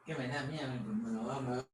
Que me da miedo, me lo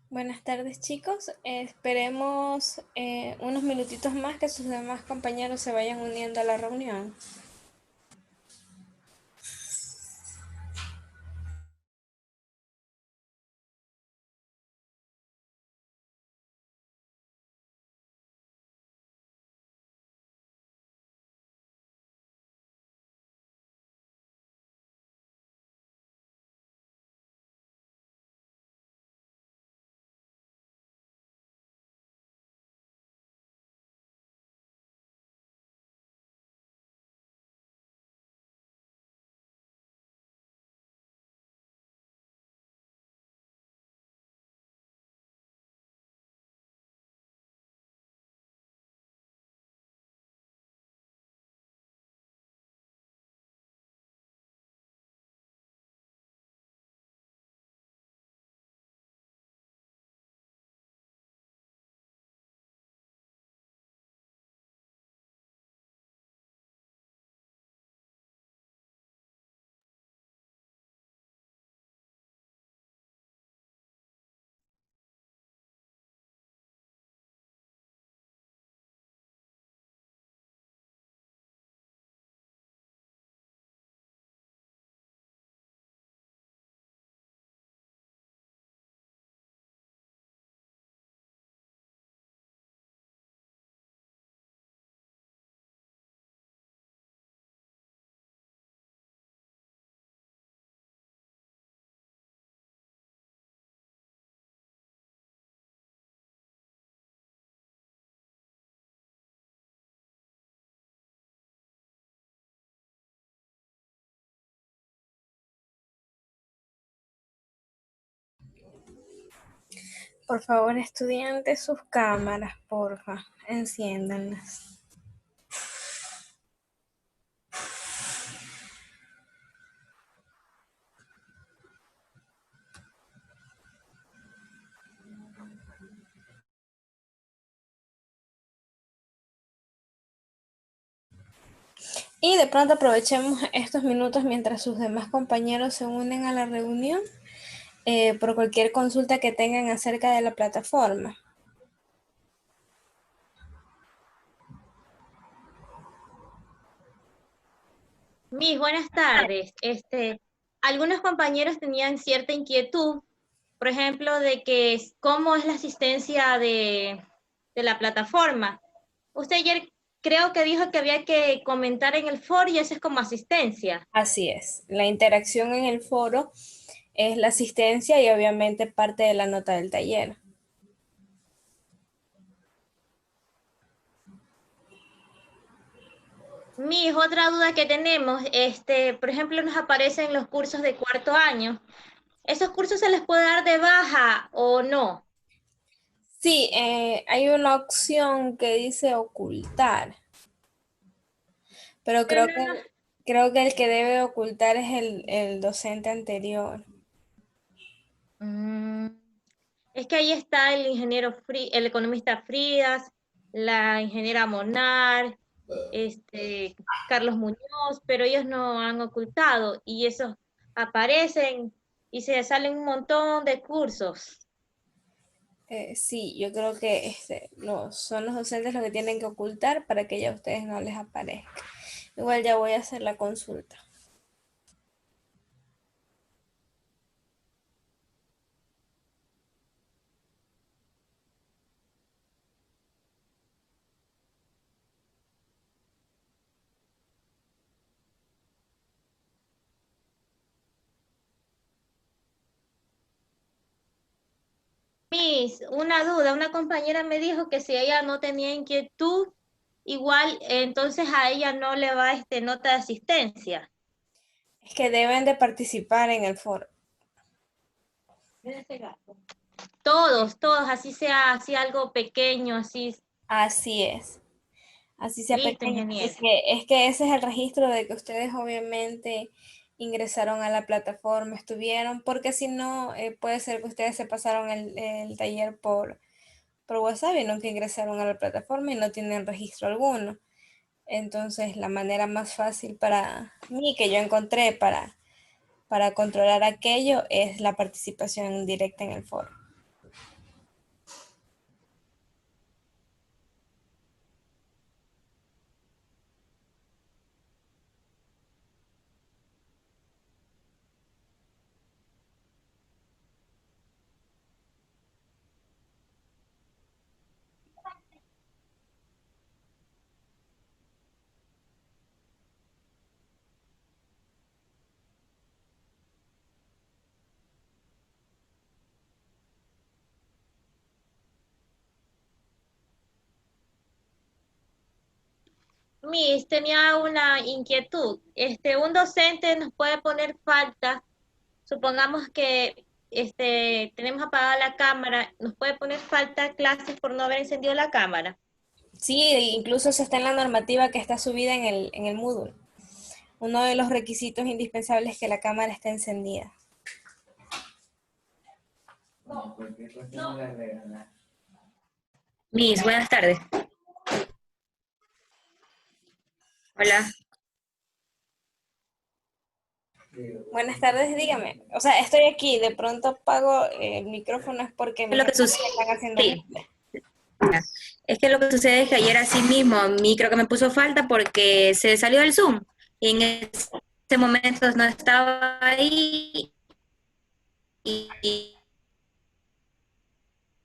Buenas tardes, chicos. Esperemos unos minutitos más que sus demás compañeros se vayan uniendo a la reunión. Por favor, estudiantes, sus cámaras, porfa, enciéndanlas. Y de pronto aprovechemos estos minutos mientras sus demás compañeros se unen a la reunión por cualquier consulta que tengan acerca de la plataforma. Mis buenas tardes. Algunos compañeros tenían cierta inquietud, por ejemplo, de que cómo es la asistencia de la plataforma. Usted ayer creo que dijo que había que comentar en el foro y eso es como asistencia. Así es, la interacción en el foro es la asistencia y obviamente parte de la nota del taller. Mis otra duda que tenemos, por ejemplo, nos aparecen los cursos de cuarto año. ¿Esos cursos se les puede dar de baja o no? Sí, hay una opción que dice ocultar, pero Pero no, no. creo que el que debe ocultar es el docente anterior. Mm, Es que ahí está el economista Frías, la ingeniera Monar, este, Carlos Muñoz, pero ellos no han ocultado y esos aparecen y se salen un montón de cursos. Sí, yo creo que son los docentes los que tienen que ocultar para que ya a ustedes no les aparezca. Igual ya voy a hacer la consulta. Miss, una duda, una compañera me dijo que si ella no tenía inquietud, igual entonces a ella no le va nota de asistencia. Es que deben de participar en el foro. Todos, así sea, así algo pequeño, así, Así es. Así sea listo, pequeño. ingeniero. Es que ese es el registro de que ustedes obviamente ingresaron a la plataforma, estuvieron, porque si no, puede ser que ustedes se pasaron el taller por WhatsApp y nunca ingresaron a la plataforma y no tienen registro alguno. Entonces, la manera más fácil para mí que yo encontré para controlar aquello es la participación directa en el foro. Miss, tenía una inquietud. Un docente nos puede poner falta, supongamos que tenemos apagada la cámara, nos puede poner falta clases por no haber encendido la cámara. Sí, incluso eso está en la normativa que está subida en el Moodle. Uno de los requisitos indispensables es que la cámara esté encendida. No, cualquier cosa no la regalar. Miss, buenas tardes. Hola. Buenas tardes, dígame. O sea, estoy aquí, de pronto apago el micrófono es porque ¿Qué mis es lo que hermanos sucede? están haciendo Sí. Es que lo que sucede es que ayer así mismo a mí creo que me puso falta porque se salió del Zoom y en ese momento no estaba ahí y,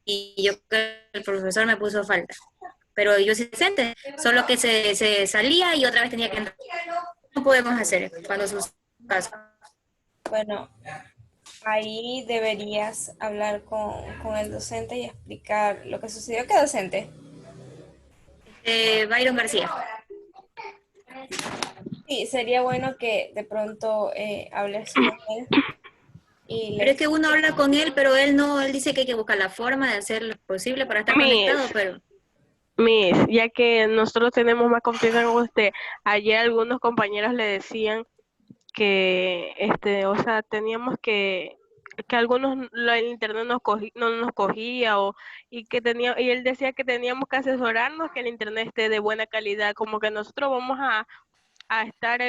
y yo creo que el profesor me puso falta. Pero yo sí presente, solo que se salía y otra vez tenía que entrar. No podemos hacer cuando sus casos. Bueno, ahí deberías hablar con el docente y explicar lo que sucedió. ¿Qué docente? Byron García. Sí, sería bueno que de pronto hables con él y Pero le... es que uno habla con él, pero él no, él dice que hay que buscar la forma de hacer lo posible para estar conectado, Miss, pero Miss, ya que nosotros tenemos más confianza con usted, ayer algunos compañeros le decían que, o sea, teníamos que algunos el internet no nos cogía y él decía que teníamos que asesorarnos que el internet esté de buena calidad, como que nosotros vamos a estar,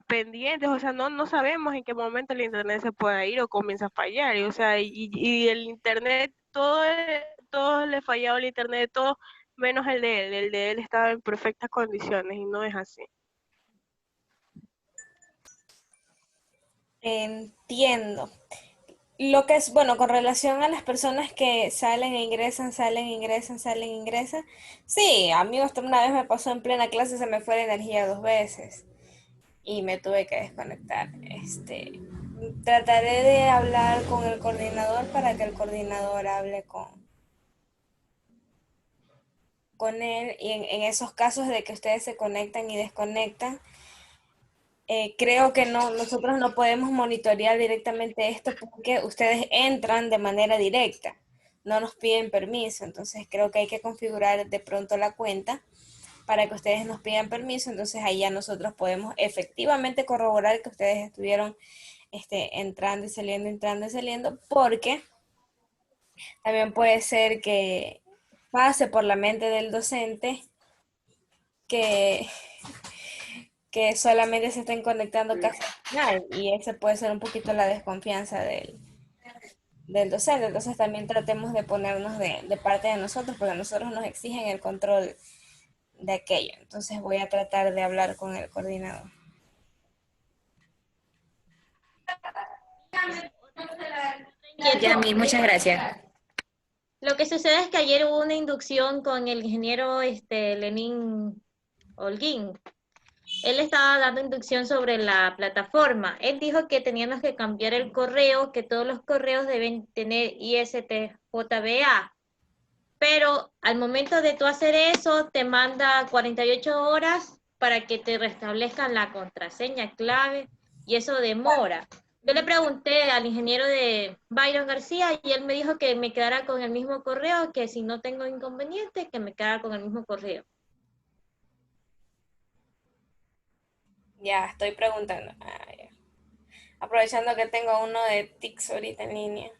pendientes, o sea, no sabemos en qué momento el internet se pueda ir o comienza a fallar, y, o sea, y el internet, todo le fallaba el internet, todo menos el de él estaba en perfectas condiciones y no es así. Entiendo. Lo que es, bueno, con relación a las personas que salen e ingresan, salen, ingresan, salen, ingresan. Sí, a mí hasta una vez me pasó en plena clase, se me fue la energía 2 veces y me tuve que desconectar. Trataré de hablar con el coordinador para que el coordinador hable con él y en esos casos de que ustedes se conectan y desconectan. Creo que no, nosotros no podemos monitorear directamente esto porque ustedes entran de manera directa, no nos piden permiso, entonces creo que hay que configurar de pronto la cuenta para que ustedes nos pidan permiso, entonces ahí ya nosotros podemos efectivamente corroborar que ustedes estuvieron entrando y saliendo, porque también puede ser que pase por la mente del docente que solamente se estén conectando casi al final y ese puede ser un poquito la desconfianza del docente. Entonces también tratemos de ponernos de parte de nosotros porque nosotros nos exigen el control de aquello. Entonces voy a tratar de hablar con el coordinador. ya, Miss, muchas gracias. Lo que sucede es que ayer hubo una inducción con el ingeniero Lenín Holguín. él estaba dando inducción sobre la plataforma. Él dijo que teníamos que cambiar el correo, que todos los correos deben tener ISTJBA. Pero al momento de tú hacer eso, te manda 48 horas para que te restablezcan la contraseña clave y eso demora. Yo le pregunté al ingeniero de Byron García y él me dijo que me quedara con el mismo correo, que si no tengo inconveniente, que me quedara con el mismo correo. Ya, estoy preguntando. Ah, ya. Aprovechando que tengo uno de TICS ahorita en línea.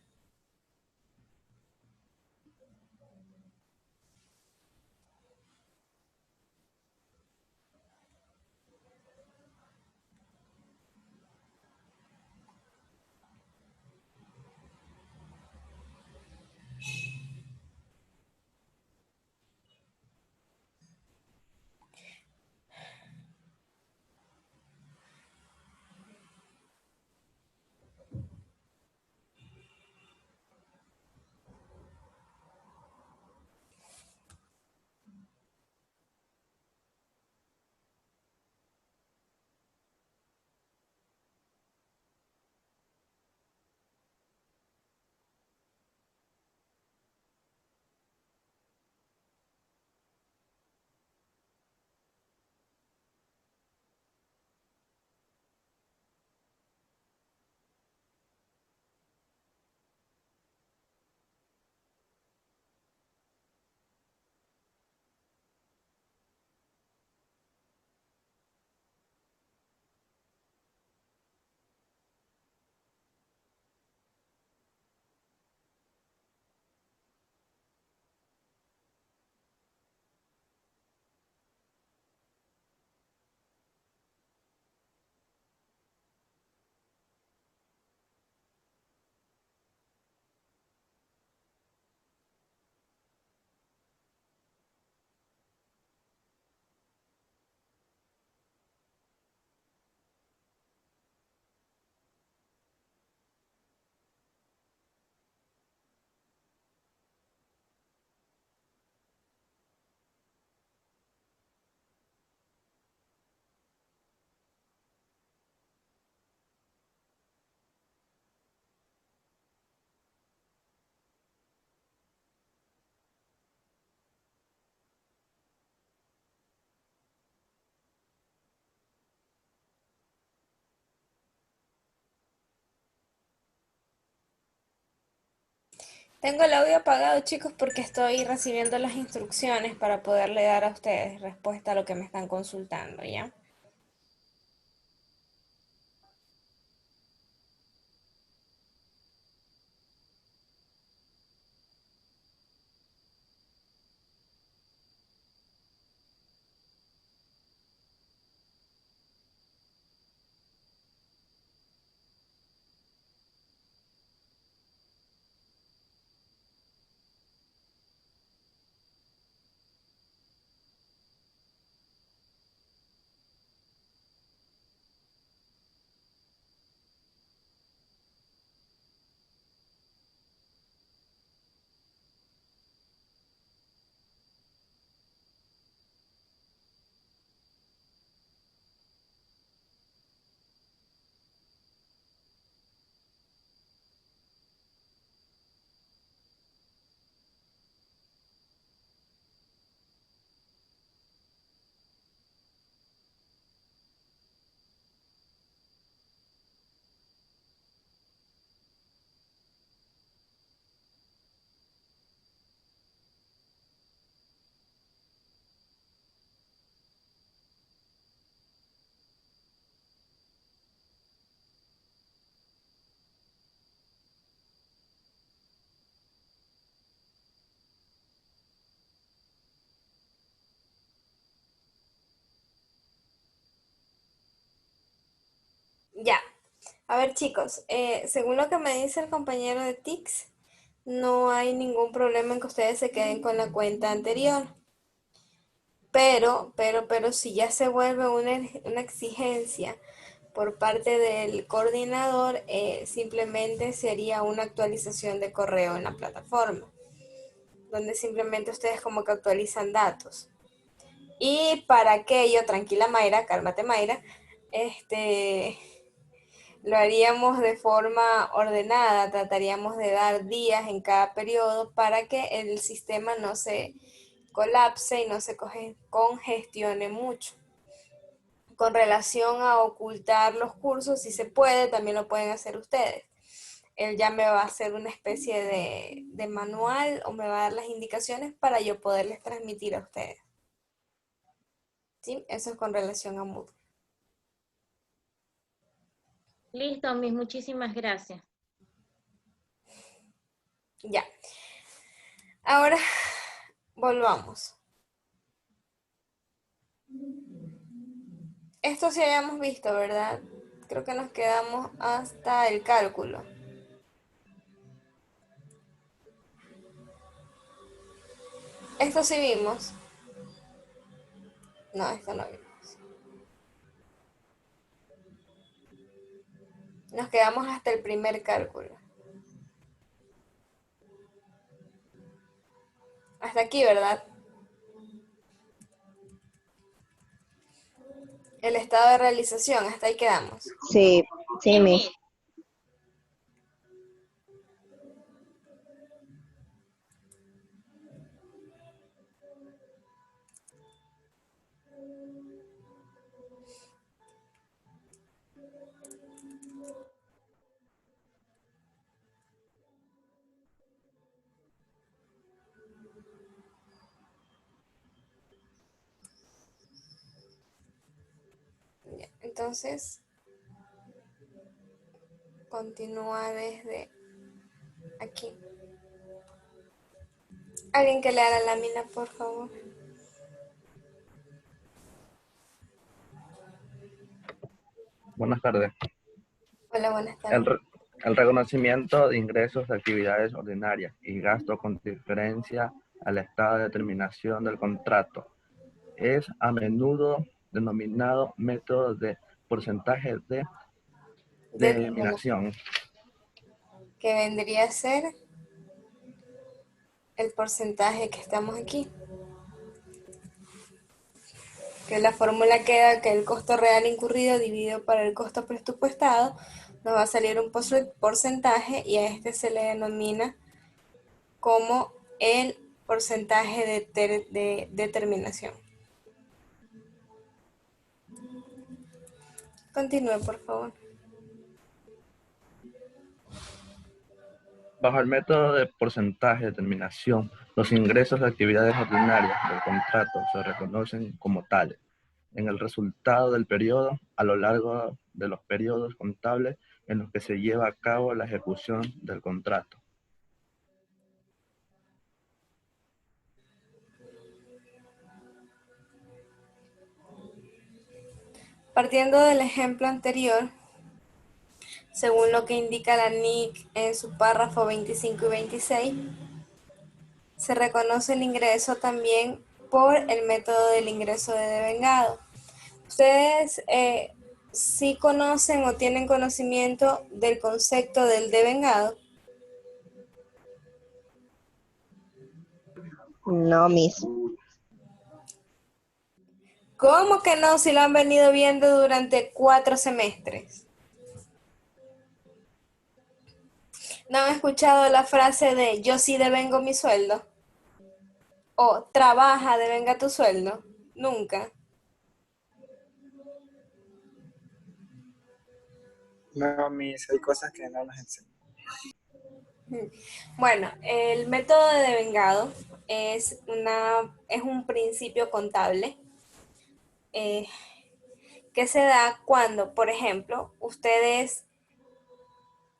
Tengo el audio apagado, chicos, porque estoy recibiendo las instrucciones para poderle dar a ustedes respuesta a lo que me están consultando, ¿ya? Ya. A ver, chicos, según lo que me dice el compañero de TICS, no hay ningún problema en que ustedes se queden con la cuenta anterior. Pero si ya se vuelve una exigencia por parte del coordinador, simplemente sería una actualización de correo en la plataforma, donde simplemente ustedes como que actualizan datos. Y para aquello, tranquila Mayra, cálmate Mayra, lo haríamos de forma ordenada, trataríamos de dar días en cada periodo para que el sistema no se colapse y no se congestione mucho. Con relación a ocultar los cursos, si se puede, también lo pueden hacer ustedes. Él ya me va a hacer una especie de manual o me va a dar las indicaciones para yo poderles transmitir a ustedes. ¿Sí? Eso es con relación a Moodle. Listo, Miss, muchísimas gracias. Ya. Ahora, volvamos. Esto sí habíamos visto, ¿verdad? Creo que nos quedamos hasta el cálculo. Esto sí vimos. No, esto no vimos. Nos quedamos hasta el primer cálculo. Hasta aquí, ¿verdad? El estado de realización, hasta ahí quedamos. Sí, sí, Miss. Ya, entonces, continúa desde aquí. Alguien que lea la lámina, por favor. Buenas tardes. Hola, buenas El, tardes. re- el reconocimiento de ingresos de actividades ordinarias y gastos con diferencia al estado de determinación del contrato es a menudo denominado método de porcentaje de determinación. Que vendría a ser el porcentaje que estamos aquí. Que la fórmula queda que el costo real incurrido dividido por el costo presupuestado nos va a salir un porcentaje y a este se le denomina como el porcentaje de determinación. Continúe, por favor. Bajo el método de porcentaje de determinación, los ingresos de actividades ordinarias del contrato se reconocen como tales en el resultado del periodo a lo largo de los periodos contables en los que se lleva a cabo la ejecución del contrato. Partiendo del ejemplo anterior, según lo que indica la NIC en su párrafo 25 y 26, se reconoce el ingreso también por el método del ingreso de devengado. ¿Ustedes sí conocen o tienen conocimiento del concepto del devengado? No, Miss. ¿Cómo que no? Si lo han venido viendo durante 4 semestres. ¿No han escuchado la frase de yo sí devengo mi sueldo? O trabaja, devenga tu sueldo. Nunca. No, mis, hay cosas que no nos enseñan. Bueno, el método de devengado es un principio contable que se da cuando, por ejemplo, ustedes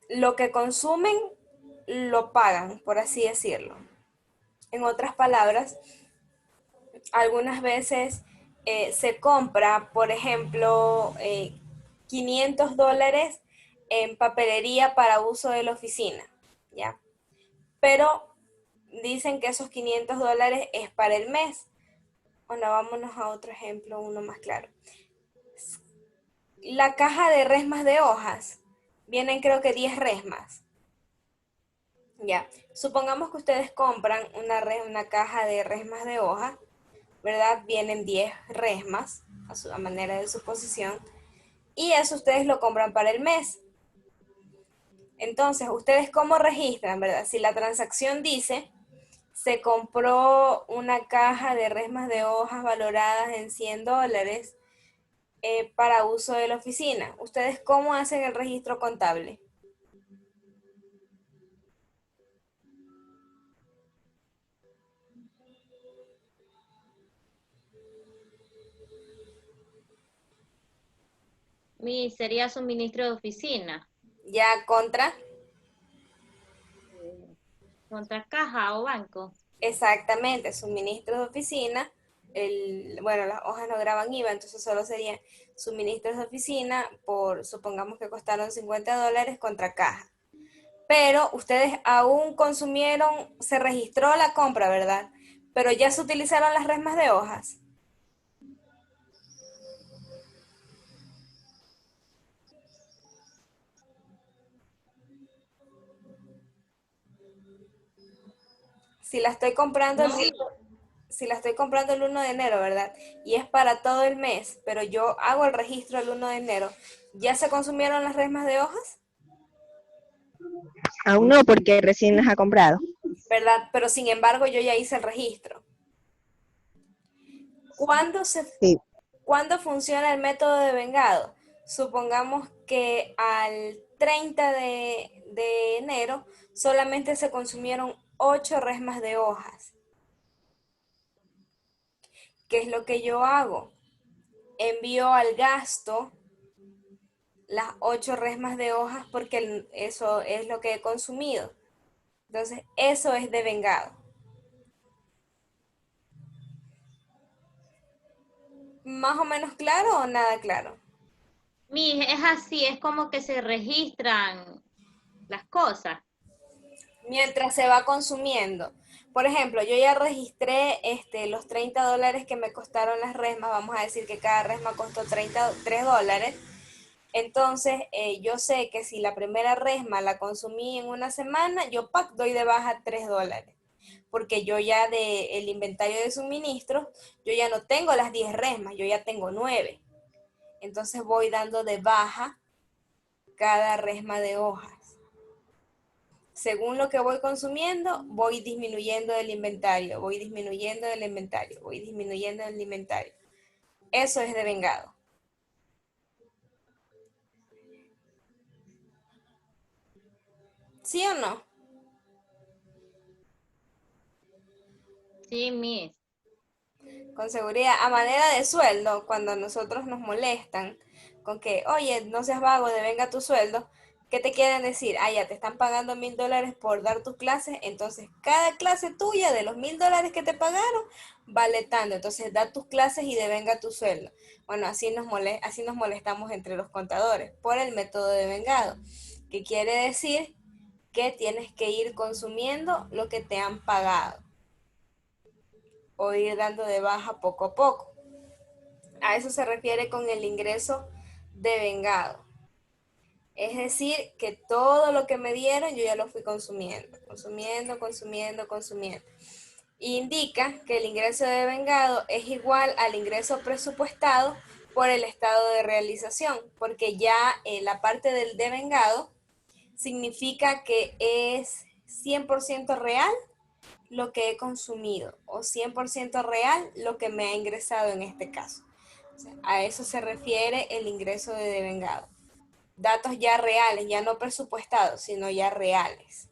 lo que consumen lo pagan, por así decirlo. En otras palabras, algunas veces se compra, por ejemplo, $500 en papelería para uso de la oficina, ¿ya? Pero dicen que esos $500 es para el mes. Bueno, vámonos a otro ejemplo, uno más claro. La caja de resmas de hojas, vienen creo que 10 resmas. Ya, supongamos que ustedes compran una caja de resmas de hoja ¿verdad? Vienen 10 resmas a manera de suposición y eso ustedes lo compran para el mes. Entonces, ¿ustedes cómo registran, verdad? Si la transacción dice, se compró una caja de resmas de hojas valoradas en $100 para uso de la oficina, ¿ustedes cómo hacen el registro contable? Sería suministro de oficina. Ya contra, Contra caja o banco. exactamente, suministros de oficina, bueno, las hojas no graban IVA, entonces solo serían suministros de oficina por, supongamos que costaron $50 contra caja. Pero ustedes aún consumieron, se registró la compra, ¿verdad? Pero ya se utilizaron las resmas de hojas. Si la estoy comprando No, si la estoy comprando el 1 de enero, ¿verdad? Y es para todo el mes, pero yo hago el registro el 1 de enero, ¿ya se consumieron las resmas de hojas? Aún no, porque recién las ha comprado. ¿Verdad? Pero sin embargo yo ya hice el registro. ¿Cuándo Sí. ¿Cuándo funciona el método de vengado? Supongamos que al 30 de enero solamente se consumieron 8 resmas de hojas. ¿Qué es lo que yo hago? Envío al gasto las 8 resmas de hojas porque eso es lo que he consumido. Entonces, eso es de vengado. ¿Más o menos claro o nada claro? es así, es como que se registran las cosas. Mientras se va consumiendo. Por ejemplo, yo ya registré los $30 que me costaron las resmas. Vamos a decir que cada resma costó $3. Entonces, yo sé que si la primera resma la consumí en una semana, yo doy de baja $3. Porque yo ya del inventario de suministros, yo ya no tengo las 10 resmas, yo ya tengo 9. Entonces voy dando de baja cada resma de hojas. Según lo que voy consumiendo, voy disminuyendo el inventario, voy disminuyendo el inventario, voy disminuyendo el inventario. Eso es de vengado. ¿Sí o no? Sí, Miss. Con seguridad, a manera de sueldo, cuando a nosotros nos molestan con que, oye, no seas vago, devenga tu sueldo, ¿qué te quieren decir? Ah, ya te están pagando $1,000 por dar tus clases, entonces cada clase tuya de los $1,000 que te pagaron vale tanto, entonces da tus clases y devenga tu sueldo. Bueno, así nos molestamos entre los contadores por el método de vengado, que quiere decir que tienes que ir consumiendo lo que te han pagado o ir dando de baja poco a poco. A eso se refiere con el ingreso de vengado. Es decir, que todo lo que me dieron yo ya lo fui consumiendo, consumiendo, consumiendo, consumiendo. Indica que el ingreso de vengado es igual al ingreso presupuestado por el estado de realización, porque ya la parte del devengado significa que es 100% real lo que he consumido o 100% real lo que me ha ingresado en este caso. O sea, a eso se refiere el ingreso de devengado. Datos ya reales, ya no presupuestados, sino ya reales.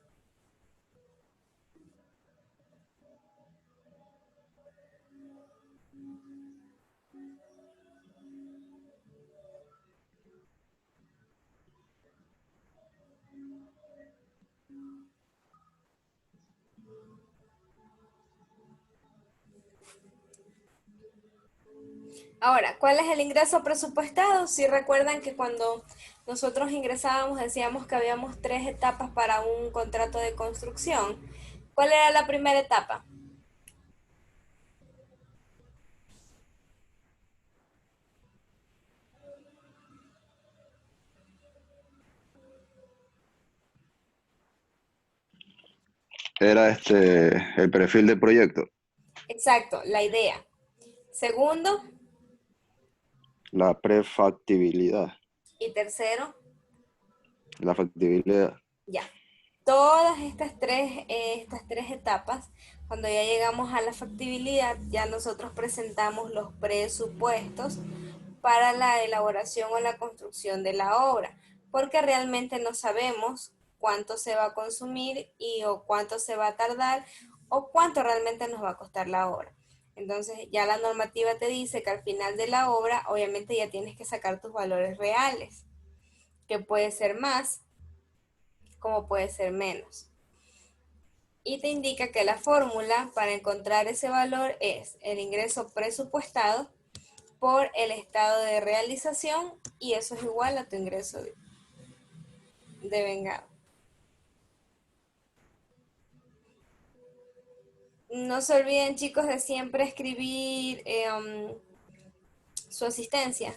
Ahora, ¿cuál es el ingreso presupuestado? Si recuerdan que cuando nosotros ingresábamos decíamos que habíamos 3 etapas para un contrato de construcción. ¿Cuál era la primera etapa? Era el perfil del proyecto. Exacto, la idea. Segundo La prefactibilidad. y tercero, La factibilidad. ya. Todas estas tres etapas, cuando ya llegamos a la factibilidad, ya nosotros presentamos los presupuestos para la elaboración o la construcción de la obra, porque realmente no sabemos cuánto se va a consumir o cuánto se va a tardar o cuánto realmente nos va a costar la obra. Entonces ya la normativa te dice que al final de la obra obviamente ya tienes que sacar tus valores reales, que puede ser más como puede ser menos. Y te indica que la fórmula para encontrar ese valor es el ingreso presupuestado por el estado de realización y eso es igual a tu ingreso devengado. No se olviden, chicos, de siempre escribir su asistencia.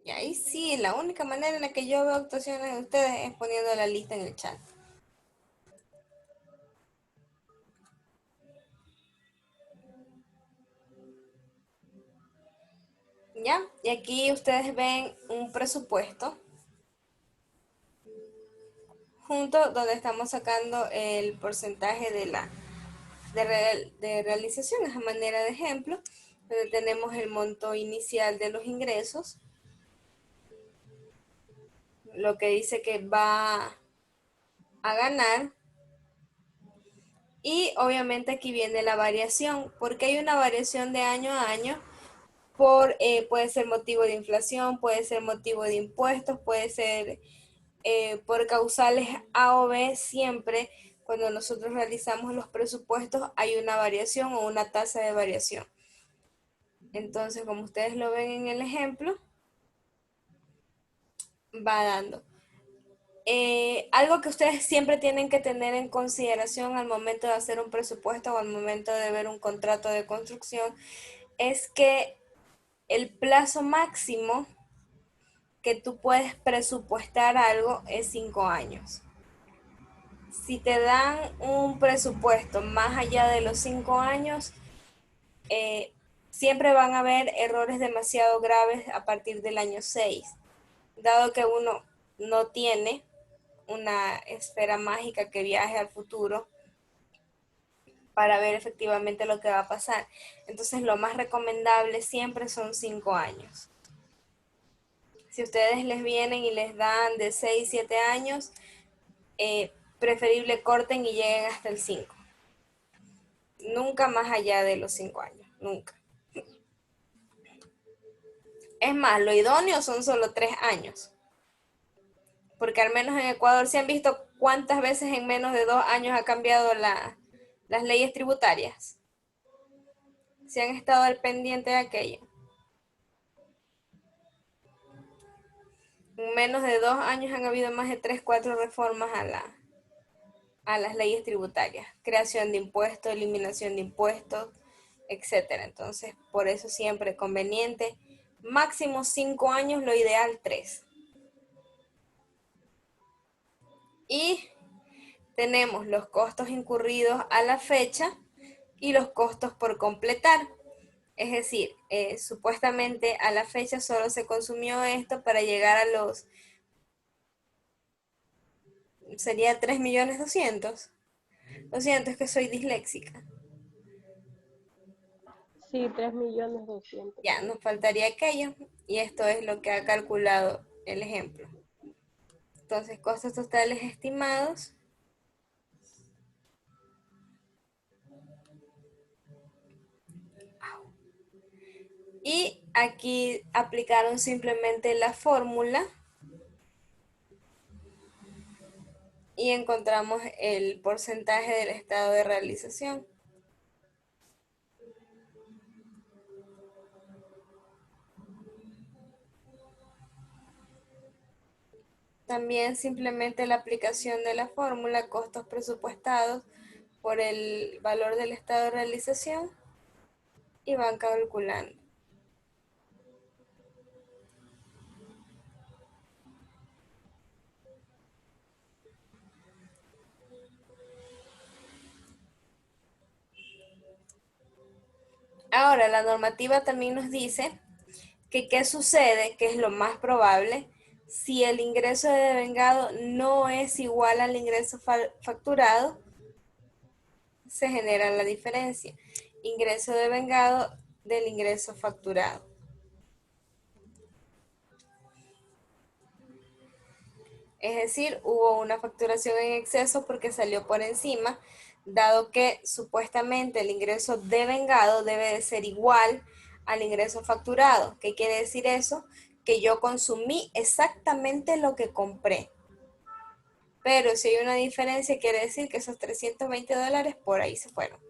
Y ahí sí, la única manera en la que yo veo actuaciones de ustedes es poniendo la lista en el chat. ¿Ya? Y aquí ustedes ven un presupuesto junto donde estamos sacando el porcentaje de realización, a manera de ejemplo, donde tenemos el monto inicial de los ingresos, lo que dice que va a ganar, y obviamente aquí viene la variación, porque hay una variación de año a año, puede ser motivo de inflación, puede ser motivo de impuestos, puede ser por causales A o B. Siempre cuando nosotros realizamos los presupuestos hay una variación o una tasa de variación. Entonces, como ustedes lo ven en el ejemplo, va dando. Algo que ustedes siempre tienen que tener en consideración al momento de hacer un presupuesto o al momento de ver un contrato de construcción es que el plazo máximo que tú puedes presupuestar algo es 5 años. Si te dan un presupuesto más allá de los 5 años, siempre van a haber errores demasiado graves a partir del año 6, dado que uno no tiene una esfera mágica que viaje al futuro para ver efectivamente lo que va a pasar. Entonces, lo más recomendable siempre son 5 años. Si ustedes les vienen y les dan de 6, 7 años, preferible corten y lleguen hasta el 5. Nunca más allá de los 5 años, nunca. Es más, lo idóneo son solo 3 años. Porque al menos en Ecuador se han visto cuántas veces en menos de 2 años ha cambiado las leyes tributarias. Se han estado al pendiente de aquello. En menos de 2 años han habido más de 3, 4 reformas a las leyes tributarias. Creación de impuestos, eliminación de impuestos, etcétera. Entonces, por eso siempre conveniente. Máximo 5 años, lo ideal 3. Y tenemos los costos incurridos a la fecha y los costos por completar. Es decir, supuestamente a la fecha solo se consumió esto para llegar a los, sería 3.200.000. Lo siento, es que soy disléxica. Sí, 3.200.000. Ya, nos faltaría aquello y esto es lo que ha calculado el ejemplo. Entonces, costos totales estimados. Y aquí aplicaron simplemente la fórmula y encontramos el porcentaje del estado de realización. También simplemente la aplicación de la fórmula costos presupuestados por el valor del estado de realización y van calculando. Ahora, la normativa también nos dice que qué sucede, que es lo más probable, si el ingreso de devengado no es igual al ingreso facturado, se genera la diferencia. Ingreso devengado del ingreso facturado. Es decir, hubo una facturación en exceso porque salió por encima, dado que supuestamente el ingreso devengado debe de ser igual al ingreso facturado. ¿Qué quiere decir eso? Que yo consumí exactamente lo que compré. Pero si hay una diferencia, quiere decir que esos $320 por ahí se fueron.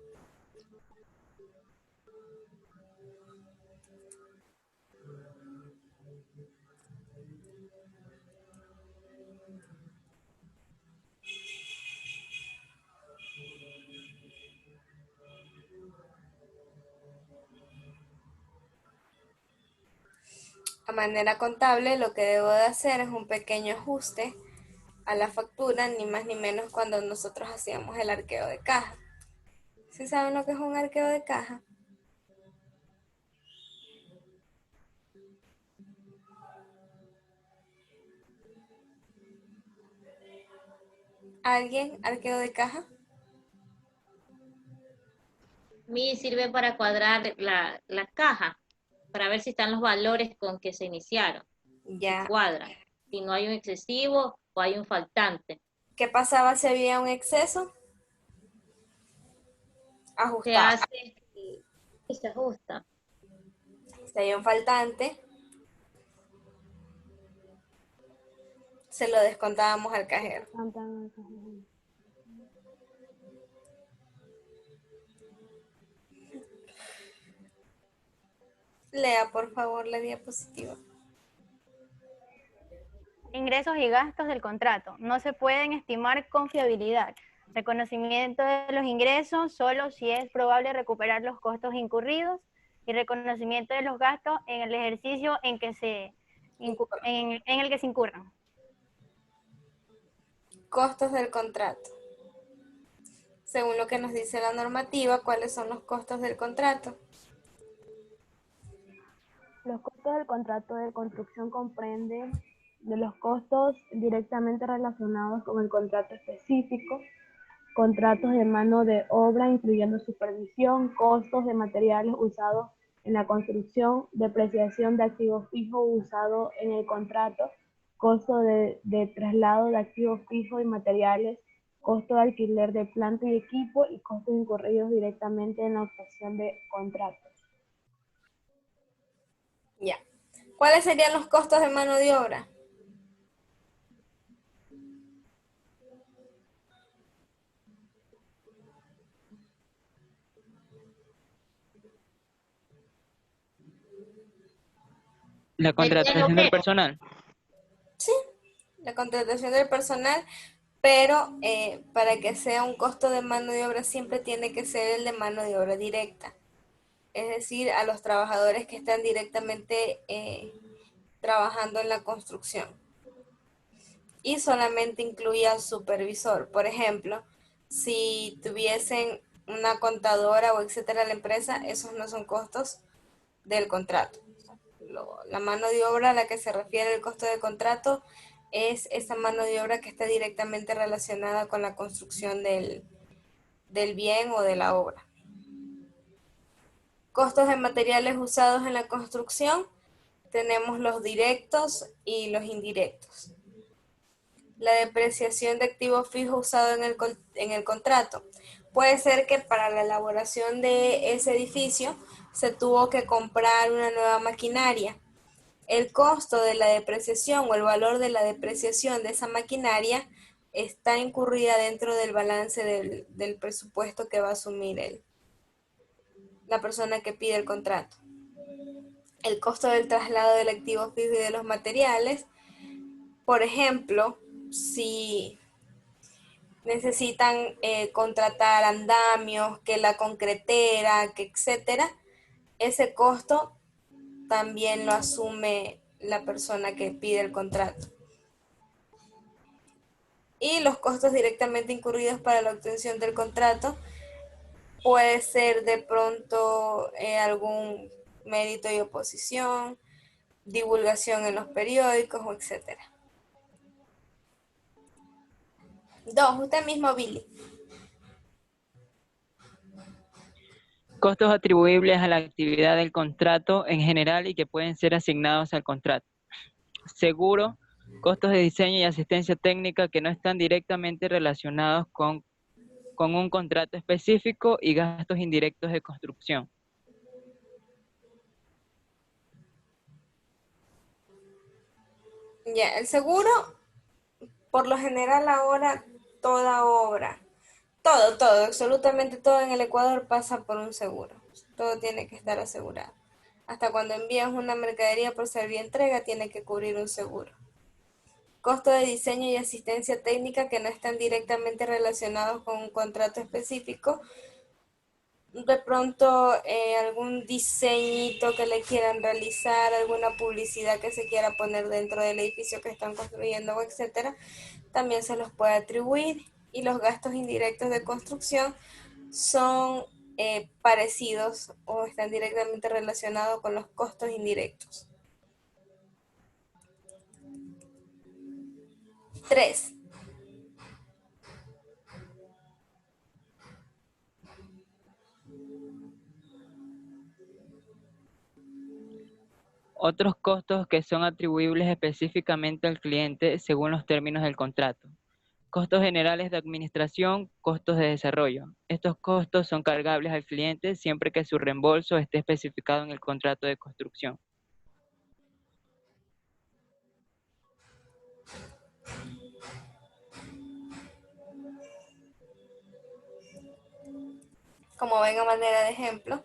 A manera contable, lo que debo de hacer es un pequeño ajuste a la factura, ni más ni menos cuando nosotros hacíamos el arqueo de caja. ¿Sí saben lo que es un arqueo de caja? ¿Alguien? ¿Arqueo de caja? Mi sirve para cuadrar la caja, para ver si están los valores con que se iniciaron. Ya. Si cuadran. Si no hay un excesivo o hay un faltante. ¿Qué pasaba si había un exceso? Se Ajustaba. hace y se ajusta. Si había un faltante, se lo descontábamos al cajero. Lea, por favor, la diapositiva. Ingresos y gastos del contrato. No se pueden estimar con fiabilidad. Reconocimiento de los ingresos solo si es probable recuperar los costos incurridos y reconocimiento de los gastos en el ejercicio en el que se incurran. Costos del contrato. Según lo que nos dice la normativa, ¿cuáles son los costos del contrato? Los costos del contrato de construcción comprenden de los costos directamente relacionados con el contrato específico, contratos de mano de obra, incluyendo supervisión, costos de materiales usados en la construcción, depreciación de activos fijos usados en el contrato, costo de traslado de activos fijos y materiales, costo de alquiler de planta y equipo y costos incurridos directamente en la obtención de contratos. Ya. ¿Cuáles serían los costos de mano de obra? La contratación del personal. Sí, la contratación del personal, pero para que sea un costo de mano de obra siempre tiene que ser el de mano de obra directa. Es decir, a los trabajadores que están directamente trabajando en la construcción. Y solamente incluye al supervisor. Por ejemplo, si tuviesen una contadora o etcétera la empresa, esos no son costos del contrato. La mano de obra a la que se refiere el costo de contrato es esa mano de obra que está directamente relacionada con la construcción del bien o de la obra. Costos de materiales usados en la construcción, tenemos los directos y los indirectos. La depreciación de activos fijos usado en el contrato. Puede ser que para la elaboración de ese edificio se tuvo que comprar una nueva maquinaria. El costo de la depreciación o el valor de la depreciación de esa maquinaria está incurrida dentro del balance del presupuesto que va a asumir la persona que pide el contrato. El costo del traslado del activo fijo y de los materiales Por ejemplo, si necesitan contratar andamios, que la concretera, que etcétera, ese costo también lo asume la persona que pide el contrato. Y los costos directamente incurridos para la obtención del contrato puede ser de pronto algún mérito y oposición, divulgación en los periódicos, o etcétera. 2, usted mismo, Billy. Costos atribuibles a la actividad del contrato en general y que pueden ser asignados al contrato. Seguro, costos de diseño y asistencia técnica que no están directamente relacionados con un contrato específico y gastos indirectos de construcción. Ya, el seguro, por lo general ahora, toda obra, todo, absolutamente todo en el Ecuador pasa por un seguro. Todo tiene que estar asegurado. Hasta cuando envías una mercadería por servientrega tiene que cubrir un seguro. Costo de diseño y asistencia técnica que no están directamente relacionados con un contrato específico. De pronto algún diseñito que le quieran realizar, alguna publicidad que se quiera poner dentro del edificio que están construyendo, etcétera, también se los puede atribuir. Y los gastos indirectos de construcción son parecidos o están directamente relacionados con los costos indirectos. 3. Otros costos que son atribuibles específicamente al cliente según los términos del contrato. Costos generales de administración, costos de desarrollo. Estos costos son cargables al cliente siempre que su reembolso esté especificado en el contrato de construcción. Como ven a manera de ejemplo,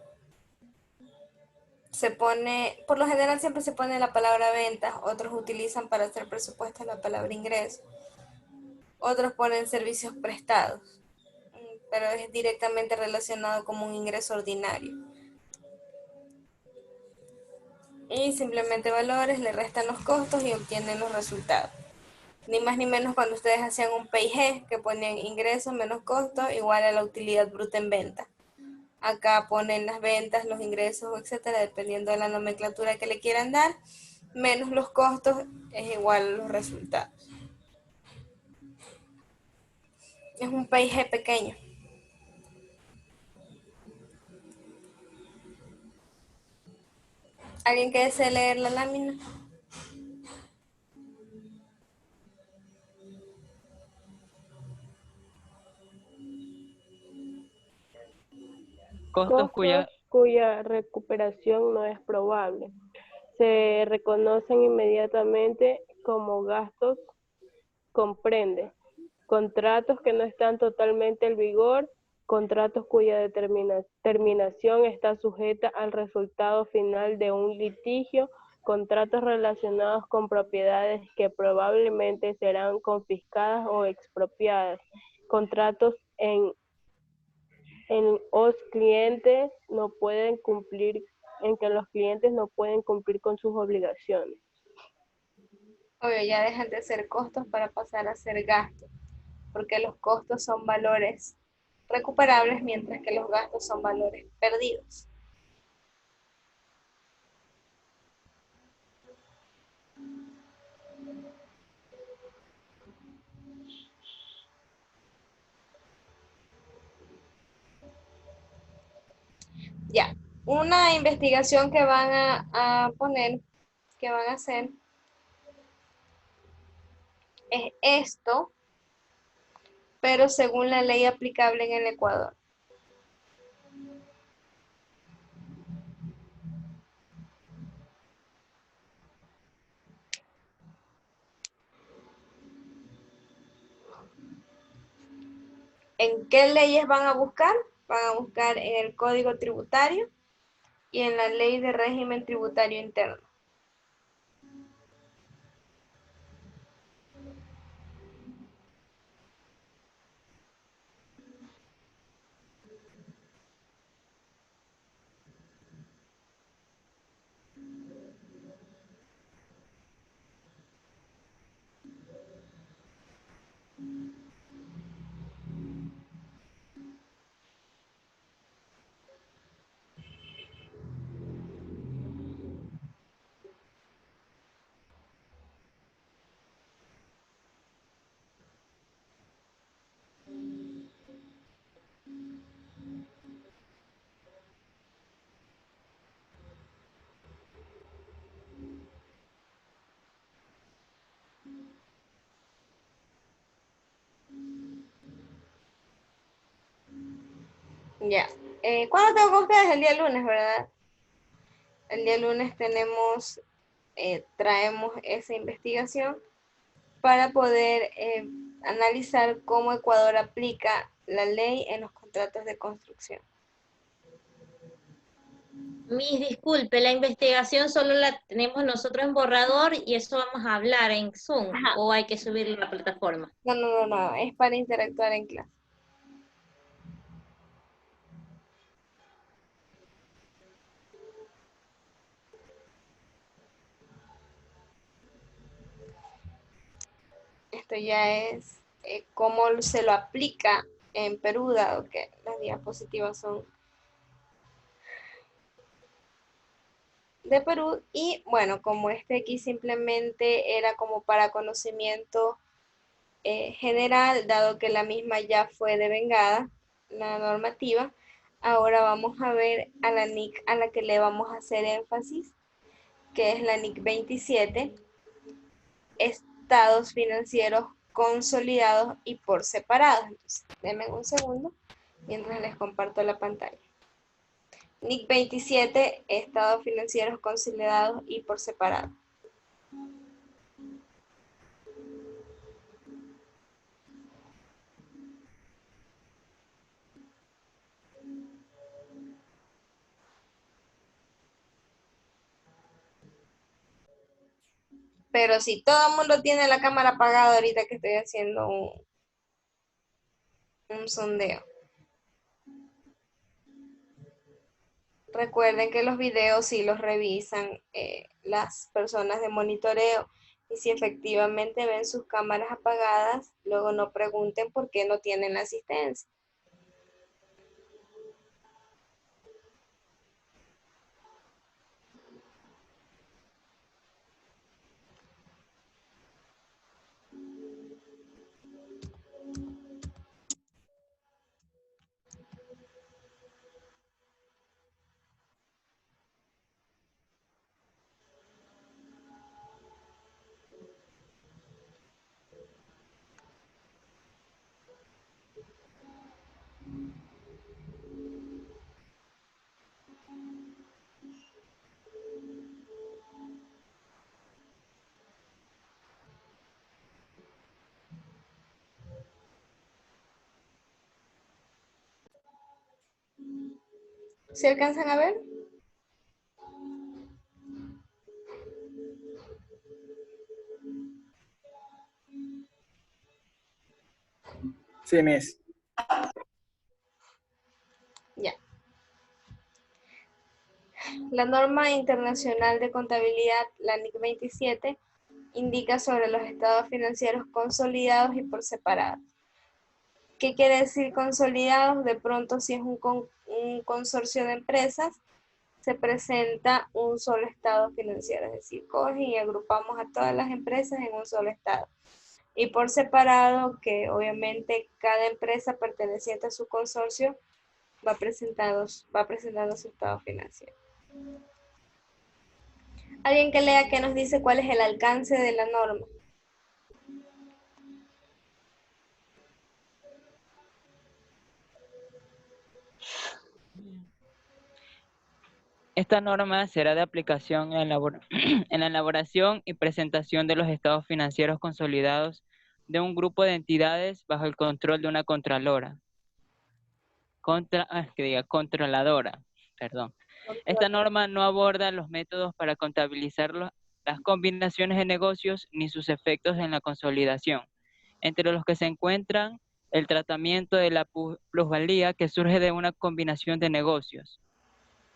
se pone, por lo general siempre se pone la palabra ventas, otros utilizan para hacer presupuestos la palabra ingreso, otros ponen servicios prestados, pero es directamente relacionado como un ingreso ordinario. Y simplemente valores, le restan los costos y obtienen los resultados. Ni más ni menos cuando ustedes hacían un PIG, que ponían ingresos menos costos igual a la utilidad bruta en venta. Acá ponen las ventas, los ingresos, etcétera, dependiendo de la nomenclatura que le quieran dar, menos los costos es igual a los resultados. Es un PIG pequeño. ¿Alguien que desee leer la lámina? Costos cuya recuperación no es probable. Se reconocen inmediatamente como gastos. Comprende contratos que no están totalmente en vigor, contratos cuya terminación está sujeta al resultado final de un litigio, contratos relacionados con propiedades que probablemente serán confiscadas o expropiadas, contratos en los clientes no pueden cumplir, en que los clientes no pueden cumplir con sus obligaciones. Obvio, ya dejan de ser costos para pasar a ser gastos, porque los costos son valores recuperables, mientras que los gastos son valores perdidos. Ya, una investigación que van a poner, que van a hacer, es esto, pero según la ley aplicable en el Ecuador. ¿En qué leyes van a buscar? Van a buscar en el Código Tributario y en la Ley de Régimen Tributario Interno. Ya. ¿Cuándo tengo con ustedes? El día lunes, ¿verdad? El día lunes traemos esa investigación para poder analizar cómo Ecuador aplica la ley en los contratos de construcción. Mis disculpe, la investigación solo la tenemos nosotros en borrador y eso vamos a hablar en Zoom. Ajá. O hay que subirlo a la plataforma. No, es para interactuar en clase. Esto ya es cómo se lo aplica en Perú, dado que las diapositivas son de Perú. Y bueno, como aquí simplemente era como para conocimiento general, dado que la misma ya fue devengada, la normativa, ahora vamos a ver a la NIC a la que le vamos a hacer énfasis, que es la NIC 27, estados financieros consolidados y por separado. Entonces, denme un segundo mientras les comparto la pantalla. NIC 27, estados financieros consolidados y por separado. Pero si todo el mundo tiene la cámara apagada ahorita que estoy haciendo un sondeo. Recuerden que los videos sí los revisan las personas de monitoreo y si efectivamente ven sus cámaras apagadas, luego no pregunten por qué no tienen la asistencia. ¿Se alcanzan a ver? Sí, Miss. Ya. La norma internacional de contabilidad, la NIC 27, indica sobre los estados financieros consolidados y por separado. ¿Qué quiere decir consolidados? De pronto, si es un consorcio de empresas, se presenta un solo estado financiero, es decir, cogen y agrupamos a todas las empresas en un solo estado. Y por separado, que obviamente cada empresa perteneciente a su consorcio va presentando su estado financiero. Alguien que lea que nos dice cuál es el alcance de la norma. Esta norma será de aplicación en en la elaboración y presentación de los estados financieros consolidados de un grupo de entidades bajo el control de una controladora. Controladora, perdón. Esta norma no aborda los métodos para contabilizar las combinaciones de negocios ni sus efectos en la consolidación, entre los que se encuentran el tratamiento de la plusvalía que surge de una combinación de negocios.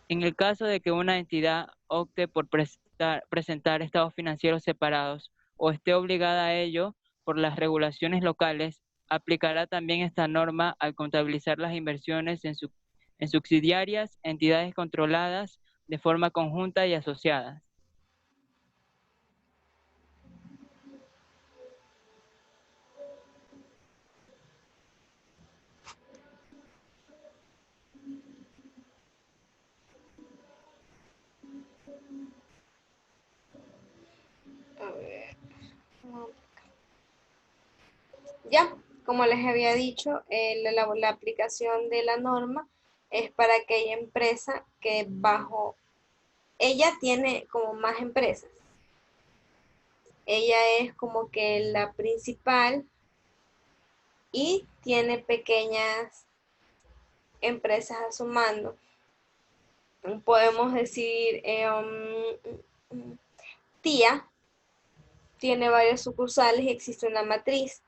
En el caso de que una entidad opte por presentar estados financieros separados o esté obligada a ello por las regulaciones locales, aplicará también esta norma al contabilizar las inversiones en subsidiarias, entidades controladas de forma conjunta y asociadas. A ver. Ya, como les había dicho, la aplicación de la norma es para aquella empresa que bajo ella tiene como más empresas. Ella es como que la principal y tiene pequeñas empresas a su mando. Podemos decir, tía tiene varias sucursales y existe una matriz.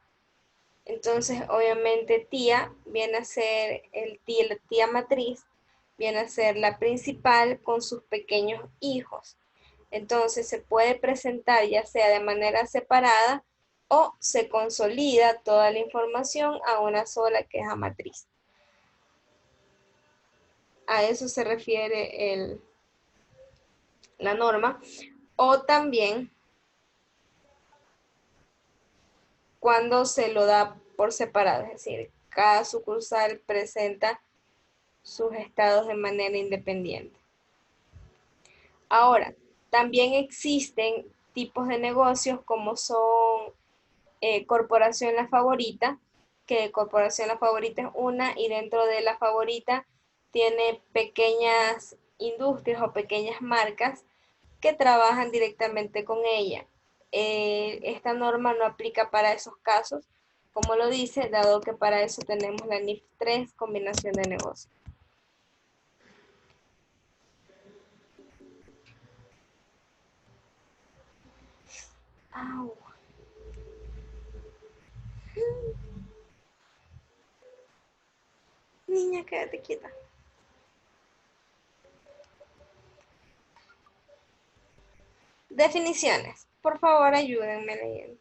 Entonces, obviamente, tía viene a ser la tía matriz, viene a ser la principal con sus pequeños hijos. Entonces, se puede presentar ya sea de manera separada o se consolida toda la información a una sola que es la matriz. A eso se refiere la norma. O también cuando se lo da por separado, es decir, cada sucursal presenta sus estados de manera independiente. Ahora, también existen tipos de negocios como son Corporación La Favorita, que Corporación La Favorita es una, y dentro de La Favorita tiene pequeñas industrias o pequeñas marcas que trabajan directamente con ella. Esta norma no aplica para esos casos, como lo dice, dado que para eso tenemos la NIF 3, combinación de negocios. Au. Niña, quédate quieta. Definiciones. Por favor, ayúdenme leyendo.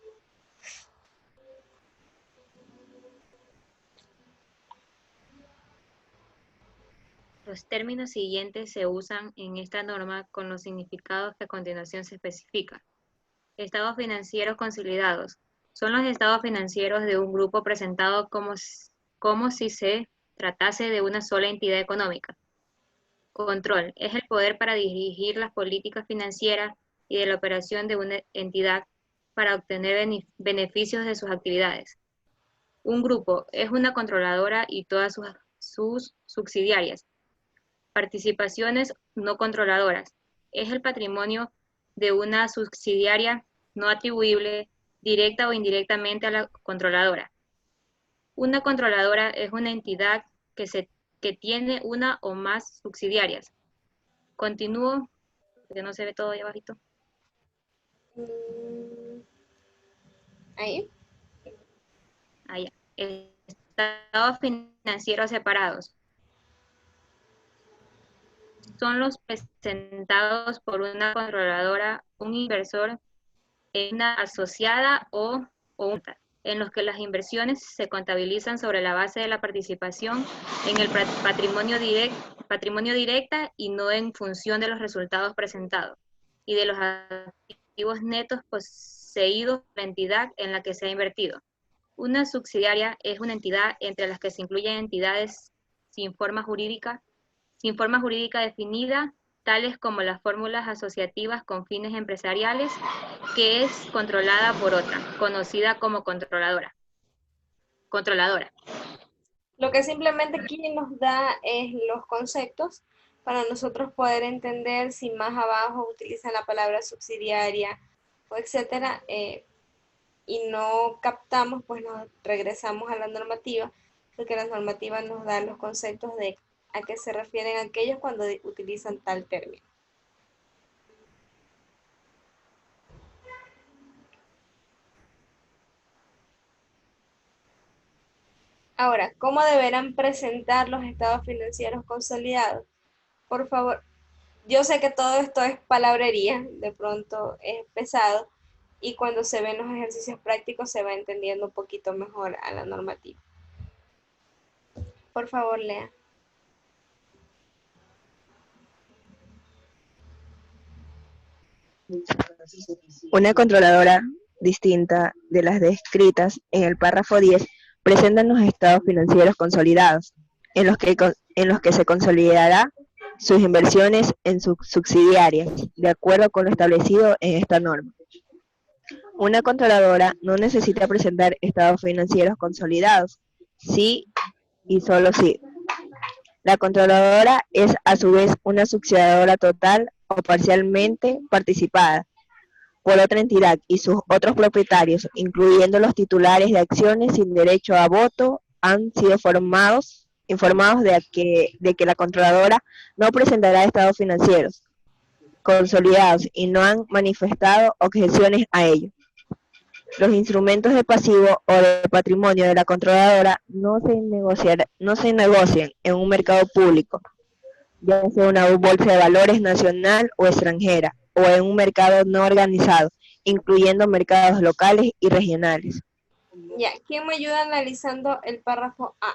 Los términos siguientes se usan en esta norma con los significados que a continuación se especifican. Estados financieros consolidados. Son los estados financieros de un grupo presentado como si se tratase de una sola entidad económica. Control. Es el poder para dirigir las políticas financieras y de la operación de una entidad para obtener beneficios de sus actividades. Un grupo es una controladora y todas sus subsidiarias. Participaciones no controladoras. Es el patrimonio de una subsidiaria no atribuible directa o indirectamente a la controladora. Una controladora es una entidad que tiene una o más subsidiarias. Continúo, porque no se ve todo ahí abajito. Ahí. Allá. Estados financieros separados. Son los presentados por una controladora, un inversor, una asociada o una, en los que las inversiones se contabilizan sobre la base de la participación en el patrimonio directa y no en función de los resultados presentados y de los activos netos poseídos por la entidad en la que se ha invertido. Una subsidiaria es una entidad entre las que se incluyen entidades sin forma jurídica definida, tales como las fórmulas asociativas con fines empresariales, que es controlada por otra, conocida como controladora. Lo que simplemente aquí nos da es los conceptos para nosotros poder entender si más abajo utilizan la palabra subsidiaria o etcétera, y no captamos, pues nos regresamos a la normativa, porque la normativa nos da los conceptos de a qué se refieren aquellos cuando utilizan tal término. Ahora, ¿cómo deberán presentar los estados financieros consolidados? Por favor, yo sé que todo esto es palabrería, de pronto es pesado, y cuando se ven los ejercicios prácticos se va entendiendo un poquito mejor a la normativa. Por favor, lea. Una controladora distinta de las descritas en el párrafo 10 presentan los estados financieros consolidados, en los que se consolidará sus inversiones en sus subsidiarias, de acuerdo con lo establecido en esta norma. Una controladora no necesita presentar estados financieros consolidados, sí y solo sí La controladora es a su vez una subsidiaria total o parcialmente participada por otra entidad y sus otros propietarios, incluyendo los titulares de acciones sin derecho a voto, han sido informados de que la controladora no presentará estados financieros consolidados y no han manifestado objeciones a ello. Los instrumentos de pasivo o de patrimonio de la controladora no se negocian en un mercado público, ya sea una bolsa de valores nacional o extranjera, o en un mercado no organizado, incluyendo mercados locales y regionales. Ya, ¿quién me ayuda analizando el párrafo A?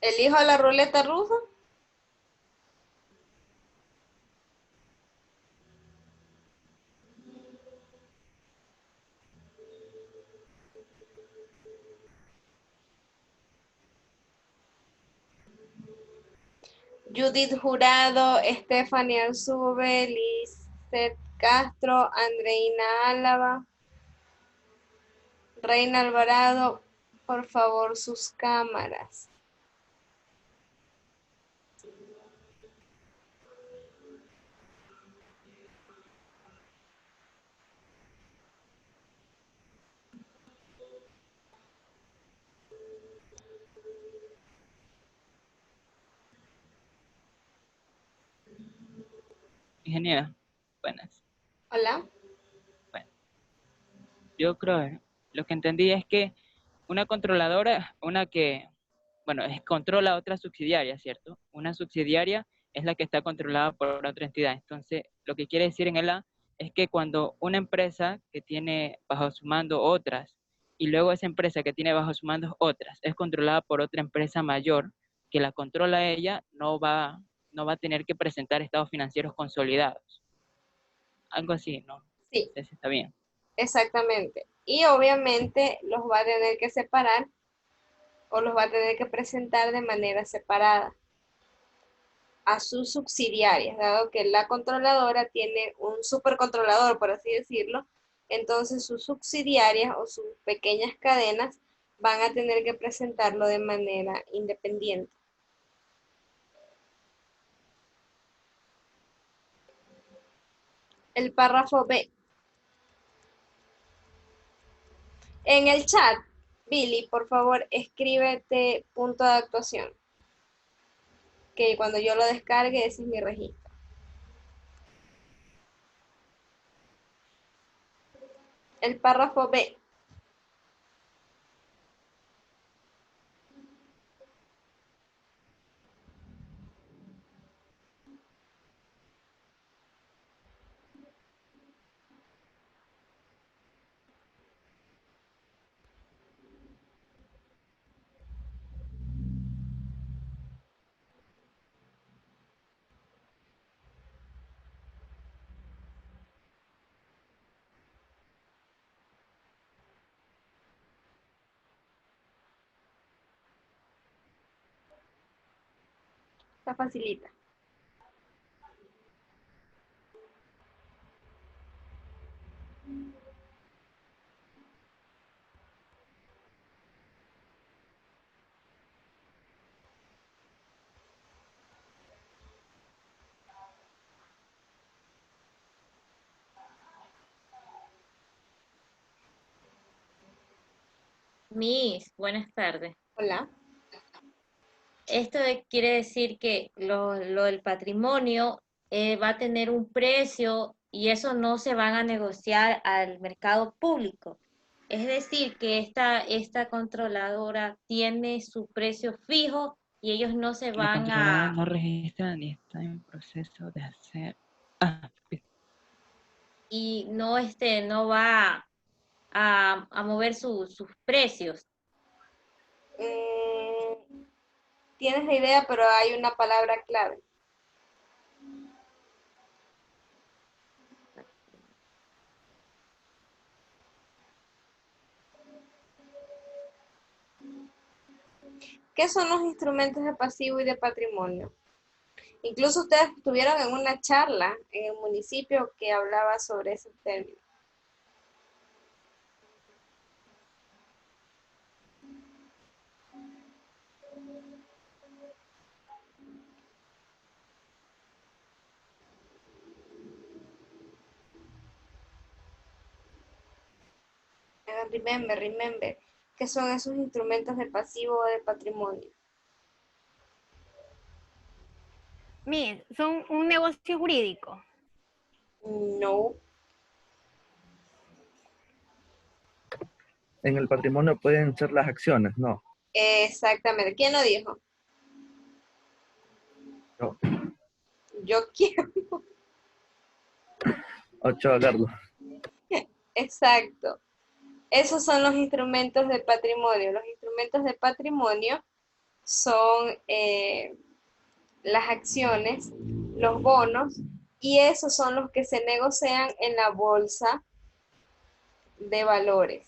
¿Elijo la ruleta rusa? Judith Jurado, Stephanie Arzube, Lizeth Castro, Andreina Álava, Reina Alvarado, por favor sus cámaras. Ingeniera, buenas. Hola. Bueno, yo creo, lo que entendí es que una controladora, controla otra subsidiaria, ¿cierto? Una subsidiaria es la que está controlada por otra entidad. Entonces, lo que quiere decir en el A es que cuando una empresa que tiene bajo su mando otras, y luego esa empresa que tiene bajo su mando otras, es controlada por otra empresa mayor que la controla ella, no va a tener que presentar estados financieros consolidados. Algo así, ¿no? Sí. No sé si está bien. Exactamente. Y obviamente los va a tener que separar o los va a tener que presentar de manera separada a sus subsidiarias, dado que la controladora tiene un supercontrolador, por así decirlo, entonces sus subsidiarias o sus pequeñas cadenas van a tener que presentarlo de manera independiente. El párrafo B. En el chat, Billy, por favor, escríbete punto de actuación. Que cuando yo lo descargue, ese es mi registro. El párrafo B. Está facilita. Miss, buenas tardes. Hola. Esto quiere decir que lo del patrimonio va a tener un precio y eso no se van a negociar al mercado público. Es decir, que esta controladora tiene su precio fijo y ellos no se La van controladora a... no registra ni está en proceso de hacer. y no, no va a mover sus precios. Tienes la idea, pero hay una palabra clave. ¿Qué son los instrumentos de pasivo y de patrimonio? Incluso ustedes estuvieron en una charla en el municipio que hablaba sobre ese término. Remember. ¿Qué son esos instrumentos de pasivo o de patrimonio? Miss, son un negocio jurídico. No. En el patrimonio pueden ser las acciones, ¿no? Exactamente. ¿Quién lo dijo? Yo. Yo quiero. Ocho, Gardo. Exacto. Esos son los instrumentos de patrimonio. Los instrumentos de patrimonio son las acciones, los bonos, y esos son los que se negocian en la bolsa de valores.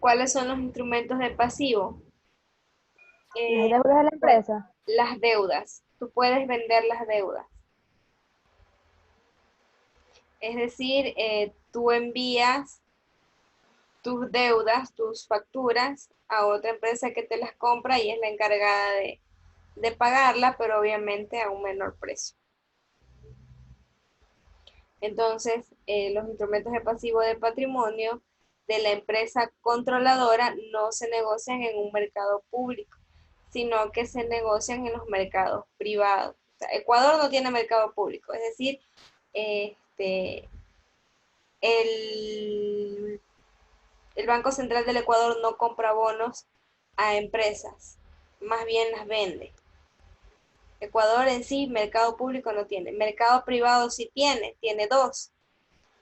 ¿Cuáles son los instrumentos de pasivo? ¿Las deudas de la empresa? Las deudas. Tú puedes vender las deudas. Es decir, tú envías tus deudas, tus facturas a otra empresa que te las compra y es la encargada de pagarla, pero obviamente a un menor precio. Entonces, los instrumentos de pasivo de patrimonio de la empresa controladora no se negocian en un mercado público, sino que se negocian en los mercados privados. O sea, Ecuador no tiene mercado público, es decir, el Banco Central del Ecuador no compra bonos a empresas, más bien las vende. Ecuador en sí, mercado público no tiene. Mercado privado sí tiene dos.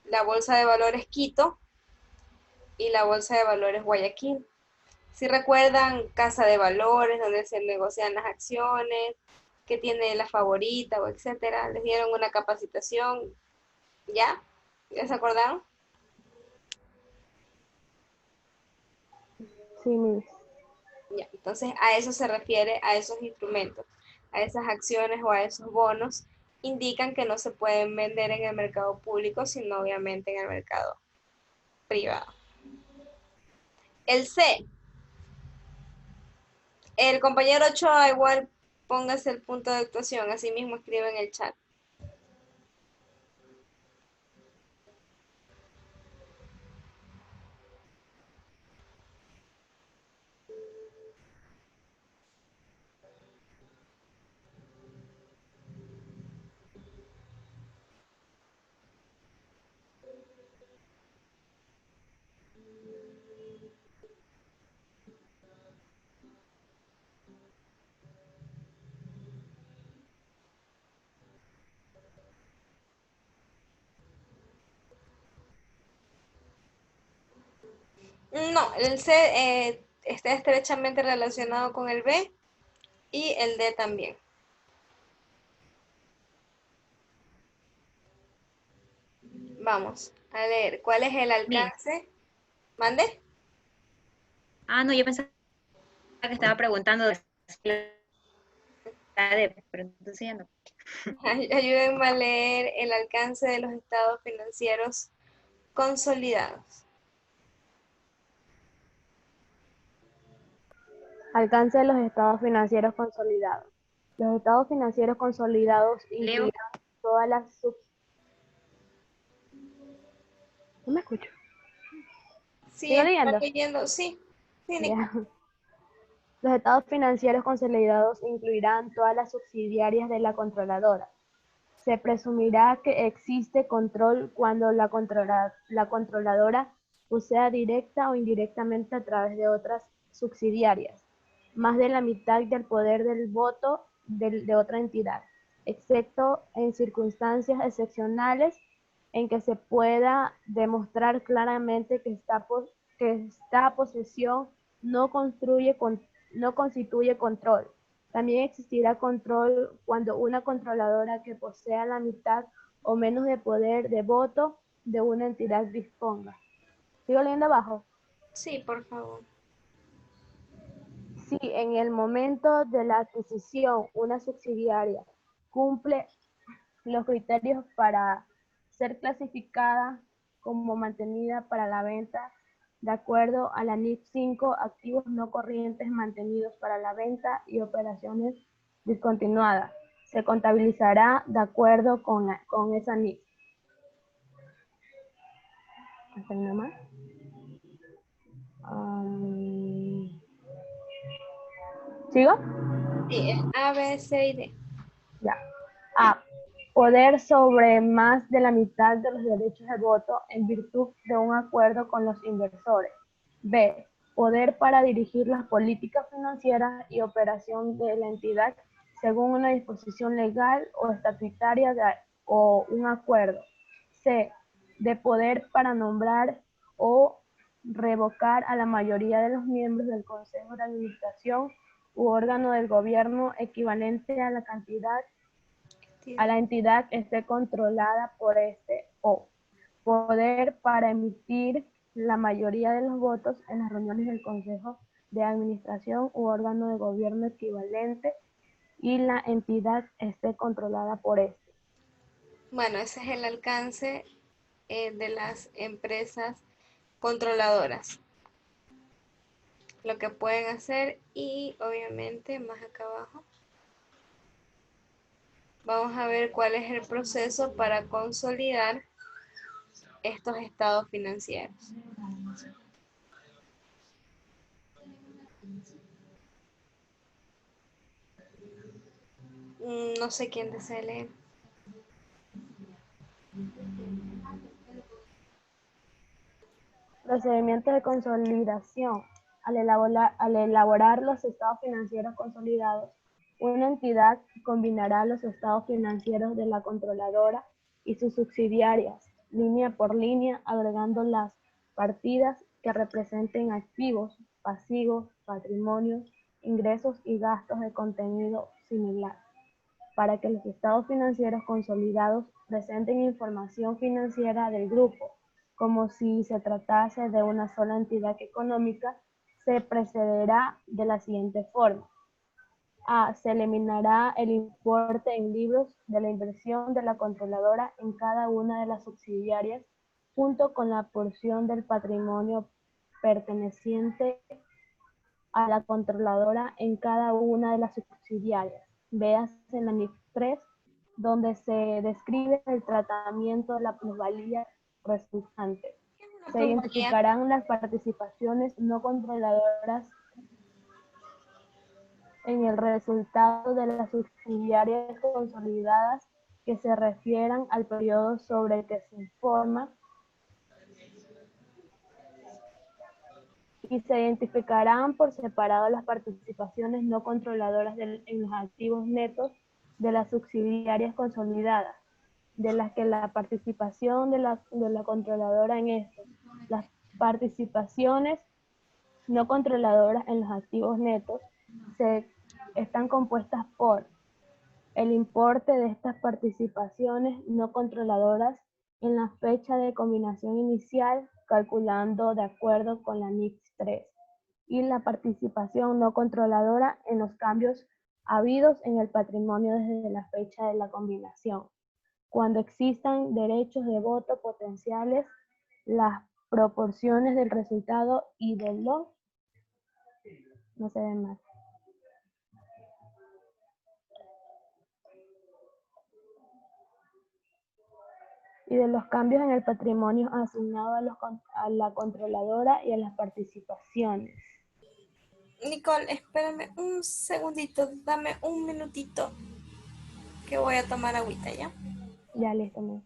La Bolsa de Valores Quito y la Bolsa de Valores Guayaquil. Si recuerdan, Casa de Valores, donde se negocian las acciones, que tiene la favorita o etcétera, les dieron una capacitación, ¿ya? ¿Ya se acordaron? Sí, Miss. Ya, entonces a eso se refiere, a esos instrumentos, a esas acciones o a esos bonos, indican que no se pueden vender en el mercado público, sino obviamente en el mercado privado. El C. El compañero Ochoa igual póngase el punto de actuación, así mismo escribe en el chat. No, el C está estrechamente relacionado con el B y el D también. Vamos a leer. ¿Cuál es el alcance? ¿Mande? Ah, no, yo pensaba que estaba preguntando de pero entonces ya no. Ayúdenme a leer el alcance de los estados financieros consolidados. Alcance de los estados financieros consolidados. Los estados financieros consolidados incluyen todas las ¿No me escucho? Sí, ¿Sigo está leyendo? leyendo, sí. Ya. Los estados financieros consolidados incluirán todas las subsidiarias de la controladora. Se presumirá que existe control cuando la controladora posea directa o indirectamente a través de otras subsidiarias, más de la mitad del poder del voto de otra entidad, excepto en circunstancias excepcionales en que se pueda demostrar claramente que esta posesión no constituye control. También existirá control cuando una controladora que posea la mitad o menos de poder de voto de una entidad disponga. ¿Sigo leyendo abajo? Sí, por favor. Si en el momento de la adquisición una subsidiaria cumple los criterios para ser clasificada como mantenida para la venta, de acuerdo a la NIF 5, activos no corrientes mantenidos para la venta y operaciones discontinuadas. Se contabilizará de acuerdo con esa NIF. ¿Hasta ahí nomás? ¿Sigo? Sí, es A, B, C y D. Ya. A. Poder sobre más de la mitad de los derechos de voto en virtud de un acuerdo con los inversores. B. Poder para dirigir las políticas financieras y operación de la entidad según una disposición legal o estatutaria o un acuerdo. C. De poder para nombrar o revocar a la mayoría de los miembros del Consejo de Administración u órgano del gobierno equivalente a la cantidad a la entidad esté controlada por este, o poder para emitir la mayoría de los votos en las reuniones del Consejo de Administración u órgano de gobierno equivalente y la entidad esté controlada por este. Bueno, ese es el alcance de las empresas controladoras. Lo que pueden hacer y obviamente más acá abajo vamos a ver cuál es el proceso para consolidar estos estados financieros. No sé quién desea leer. Procedimiento de consolidación. Al elaborar los estados financieros consolidados, una entidad combinará los estados financieros de la controladora y sus subsidiarias, línea por línea, agregando las partidas que representen activos, pasivos, patrimonios, ingresos y gastos de contenido similar, para que los estados financieros consolidados presenten información financiera del grupo, como si se tratase de una sola entidad económica. Se procederá de la siguiente forma. A. Se eliminará el importe en libros de la inversión de la controladora en cada una de las subsidiarias, junto con la porción del patrimonio perteneciente a la controladora en cada una de las subsidiarias. Véase en la NIF 3, donde se describe el tratamiento de la plusvalía resultante. Se identificarán las participaciones no controladoras en el resultado de las subsidiarias consolidadas que se refieran al periodo sobre el que se informa, y se identificarán por separado las participaciones no controladoras en los activos netos de las subsidiarias consolidadas, de las que la participación de la controladora en esto. Las participaciones no controladoras en los activos netos están compuestas por el importe de estas participaciones no controladoras en la fecha de combinación inicial, calculando de acuerdo con la NIF 3, y la participación no controladora en los cambios habidos en el patrimonio desde la fecha de la combinación. Cuando existan derechos de voto potenciales, las proporciones del resultado y de los... No se ven más. Y de los cambios en el patrimonio asignado a la controladora y a las participaciones. Nicole, espérame un segundito, dame un minutito que voy a tomar agüita, ¿ya? Ya, listo.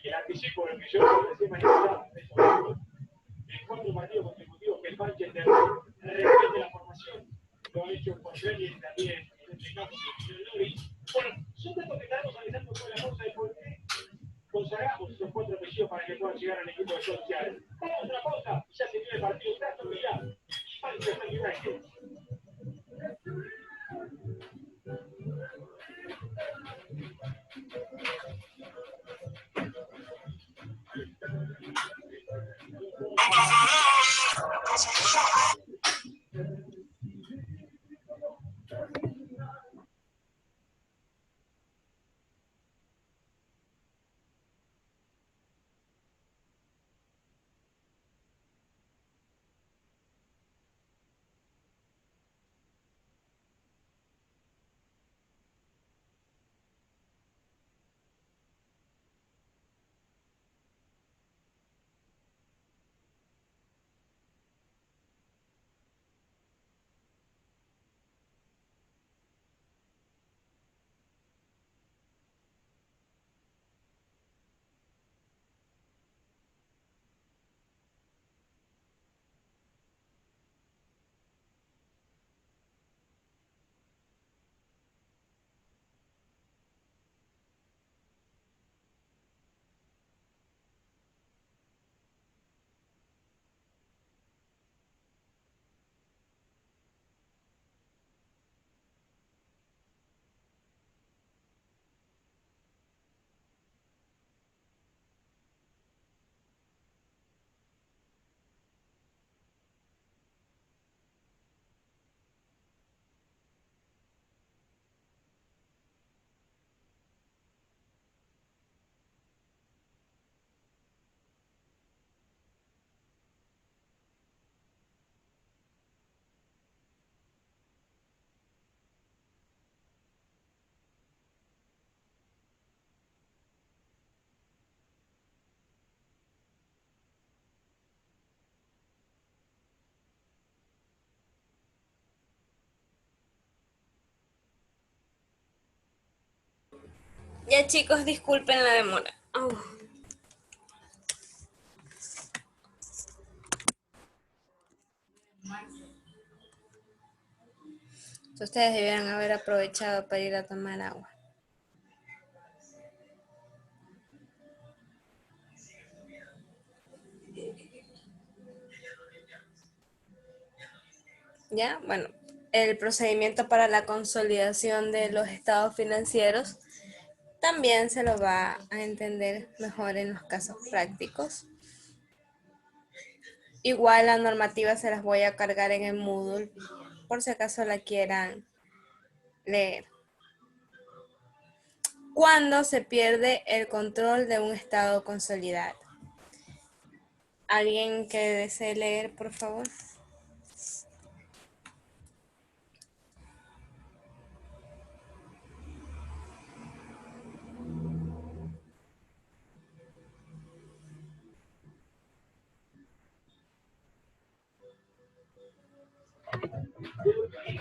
el anticipo del que yo recién manifestaba, en 4 partidos consecutivos que el Manchester repite la formación, lo ha hecho con Berry y también en este caso con el Lori. Bueno, son datos que estaremos analizando con la causa de por qué consagramos esos 4 apellidos para que puedan llegar al equipo de Solskjaer. Vamos a otra pausa, ya se viene el partido, tanto que ya Manchester United. Ya chicos, disculpen la demora. Ustedes debieran haber aprovechado para ir a tomar agua. Ya, bueno, el procedimiento para la consolidación de los estados financieros también se lo va a entender mejor en los casos prácticos. Igual la normativa se las voy a cargar en el Moodle por si acaso la quieran leer. ¿Cuándo se pierde el control de un estado consolidado? ¿Alguien que desee leer, por favor?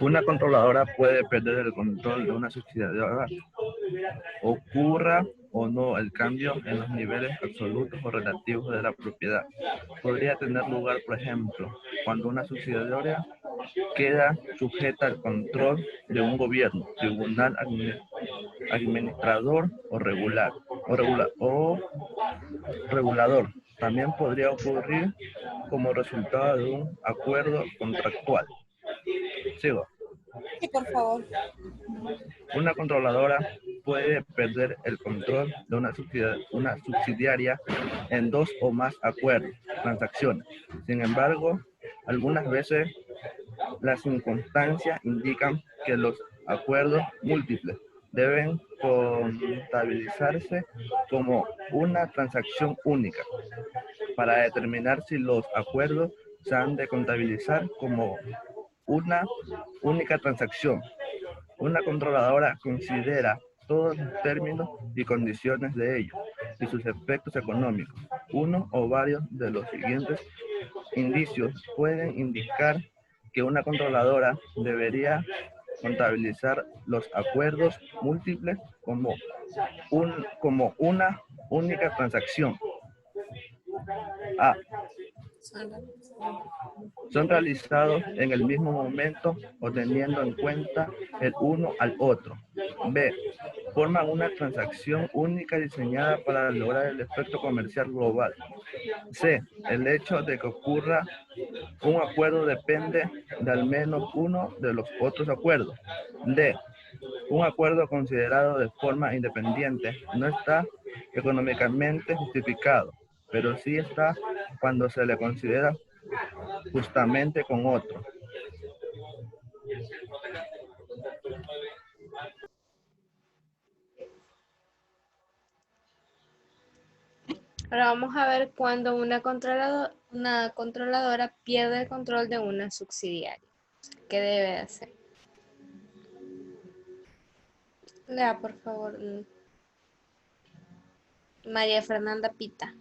Una controladora puede perder el control de una subsidiaria, ocurra o no el cambio en los niveles absolutos o relativos de la propiedad. Podría tener lugar, por ejemplo, cuando una subsidiaria queda sujeta al control de un gobierno, tribunal administrador o regulador. También podría ocurrir como resultado de un acuerdo contractual. Sigo. Sí, por favor. Una controladora puede perder el control de una subsidiaria en 2 o más acuerdos, transacciones. Sin embargo, algunas veces las circunstancias indican que los acuerdos múltiples deben contabilizarse como una transacción única. Para determinar si los acuerdos se han de contabilizar como una única transacción, una controladora considera todos los términos y condiciones de ellos y sus efectos económicos. Uno o varios de los siguientes indicios pueden indicar que una controladora debería contabilizar los acuerdos múltiples como una única transacción. A. Son realizados en el mismo momento o teniendo en cuenta el uno al otro. B. Forman una transacción única diseñada para lograr el efecto comercial global. C. El hecho de que ocurra un acuerdo depende de al menos uno de los otros acuerdos. D. Un acuerdo considerado de forma independiente no está económicamente justificado, pero sí está cuando se le considera justamente con otro. Ahora vamos a ver cuando una controladora pierde el control de una subsidiaria. ¿Qué debe de hacer? Lea, por favor. María Fernanda Pita.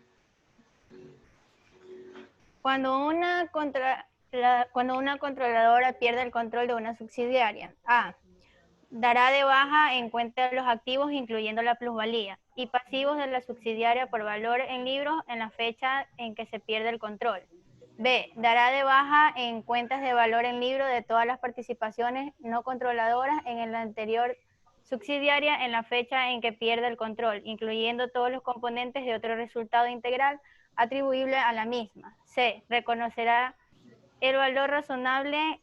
Cuando una controladora pierde el control de una subsidiaria. A. Dará de baja en cuenta los activos, incluyendo la plusvalía, y pasivos de la subsidiaria por valor en libros en la fecha en que se pierde el control. B. Dará de baja en cuentas de valor en libro de todas las participaciones no controladoras en la anterior subsidiaria en la fecha en que pierde el control, incluyendo todos los componentes de otro resultado integral atribuible a la misma. C. Reconocerá el valor razonable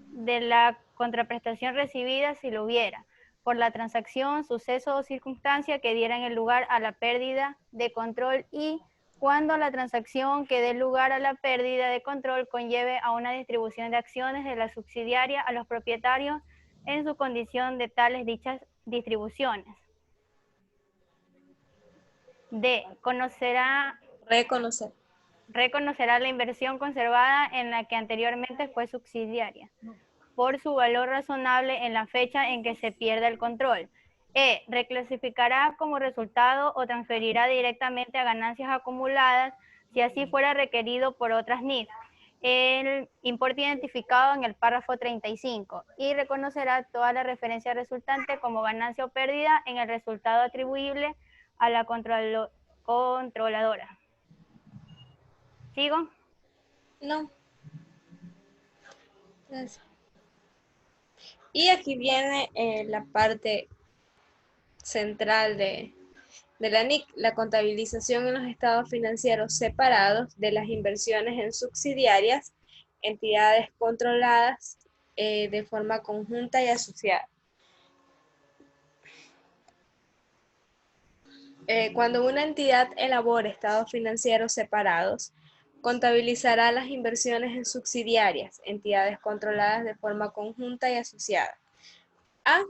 de la contraprestación recibida si lo hubiera, por la transacción, suceso o circunstancia que dieran el lugar a la pérdida de control y cuando la transacción que dé lugar a la pérdida de control conlleve a una distribución de acciones de la subsidiaria a los propietarios en su condición de tales dichas distribuciones. D. Reconocerá la inversión conservada en la que anteriormente fue subsidiaria por su valor razonable en la fecha en que se pierda el control. E. Reclasificará como resultado o transferirá directamente a ganancias acumuladas si así fuera requerido por otras NIF el importe identificado en el párrafo 35 y reconocerá toda la referencia resultante como ganancia o pérdida en el resultado atribuible a la controladora. ¿Sigo? No. Gracias. Y aquí viene la parte central de la NIC, la contabilización en los estados financieros separados de las inversiones en subsidiarias, entidades controladas de forma conjunta y asociada. Cuando una entidad elabora estados financieros separados, contabilizará las inversiones en subsidiarias, entidades controladas de forma conjunta y asociada. A,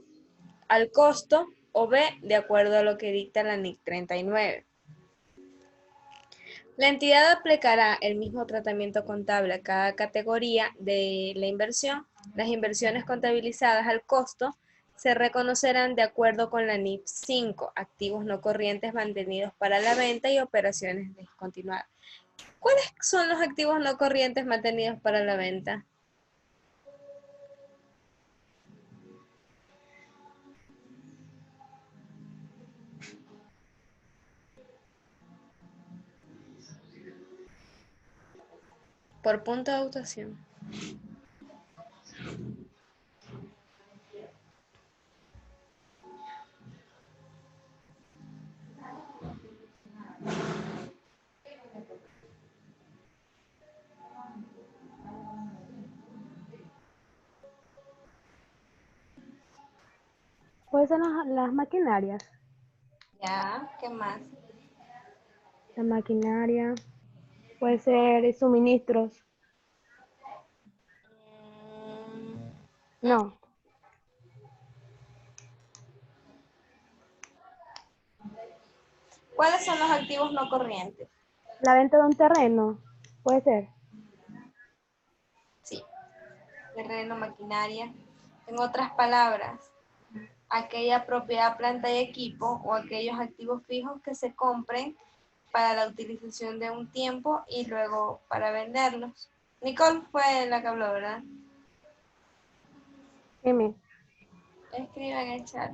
al costo, o B, de acuerdo a lo que dicta la NIC 39. La entidad aplicará el mismo tratamiento contable a cada categoría de la inversión. Las inversiones contabilizadas al costo se reconocerán de acuerdo con la NIC 5, activos no corrientes mantenidos para la venta y operaciones descontinuadas. ¿Cuáles son los activos no corrientes mantenidos para la venta? Por punto de votación. Pueden ser las maquinarias. Ya, ¿qué más? La maquinaria. Puede ser suministros. No. ¿Cuáles son los activos no corrientes? La venta de un terreno. Puede ser. Sí. Terreno, maquinaria. En otras palabras, aquella propiedad, planta y equipo o aquellos activos fijos que se compren para la utilización de un tiempo y luego para venderlos. Nicole fue la que habló, ¿verdad? Dime. Escriban en el chat.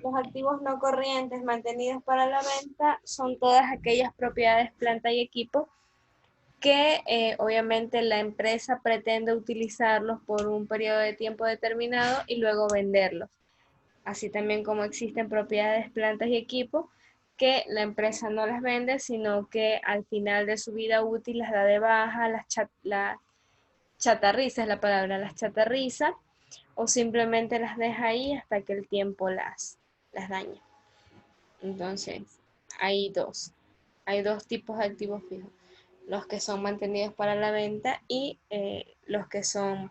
Los activos no corrientes mantenidos para la venta son todas aquellas propiedades, planta y equipo que obviamente la empresa pretende utilizarlos por un periodo de tiempo determinado y luego venderlos. Así también como existen propiedades, plantas y equipos que la empresa no las vende, sino que al final de su vida útil las da de baja, las chatarriza es la palabra, las chatarriza, o simplemente las deja ahí hasta que el tiempo las daña. Entonces, hay dos tipos de activos fijos. Los que son mantenidos para la venta y los que son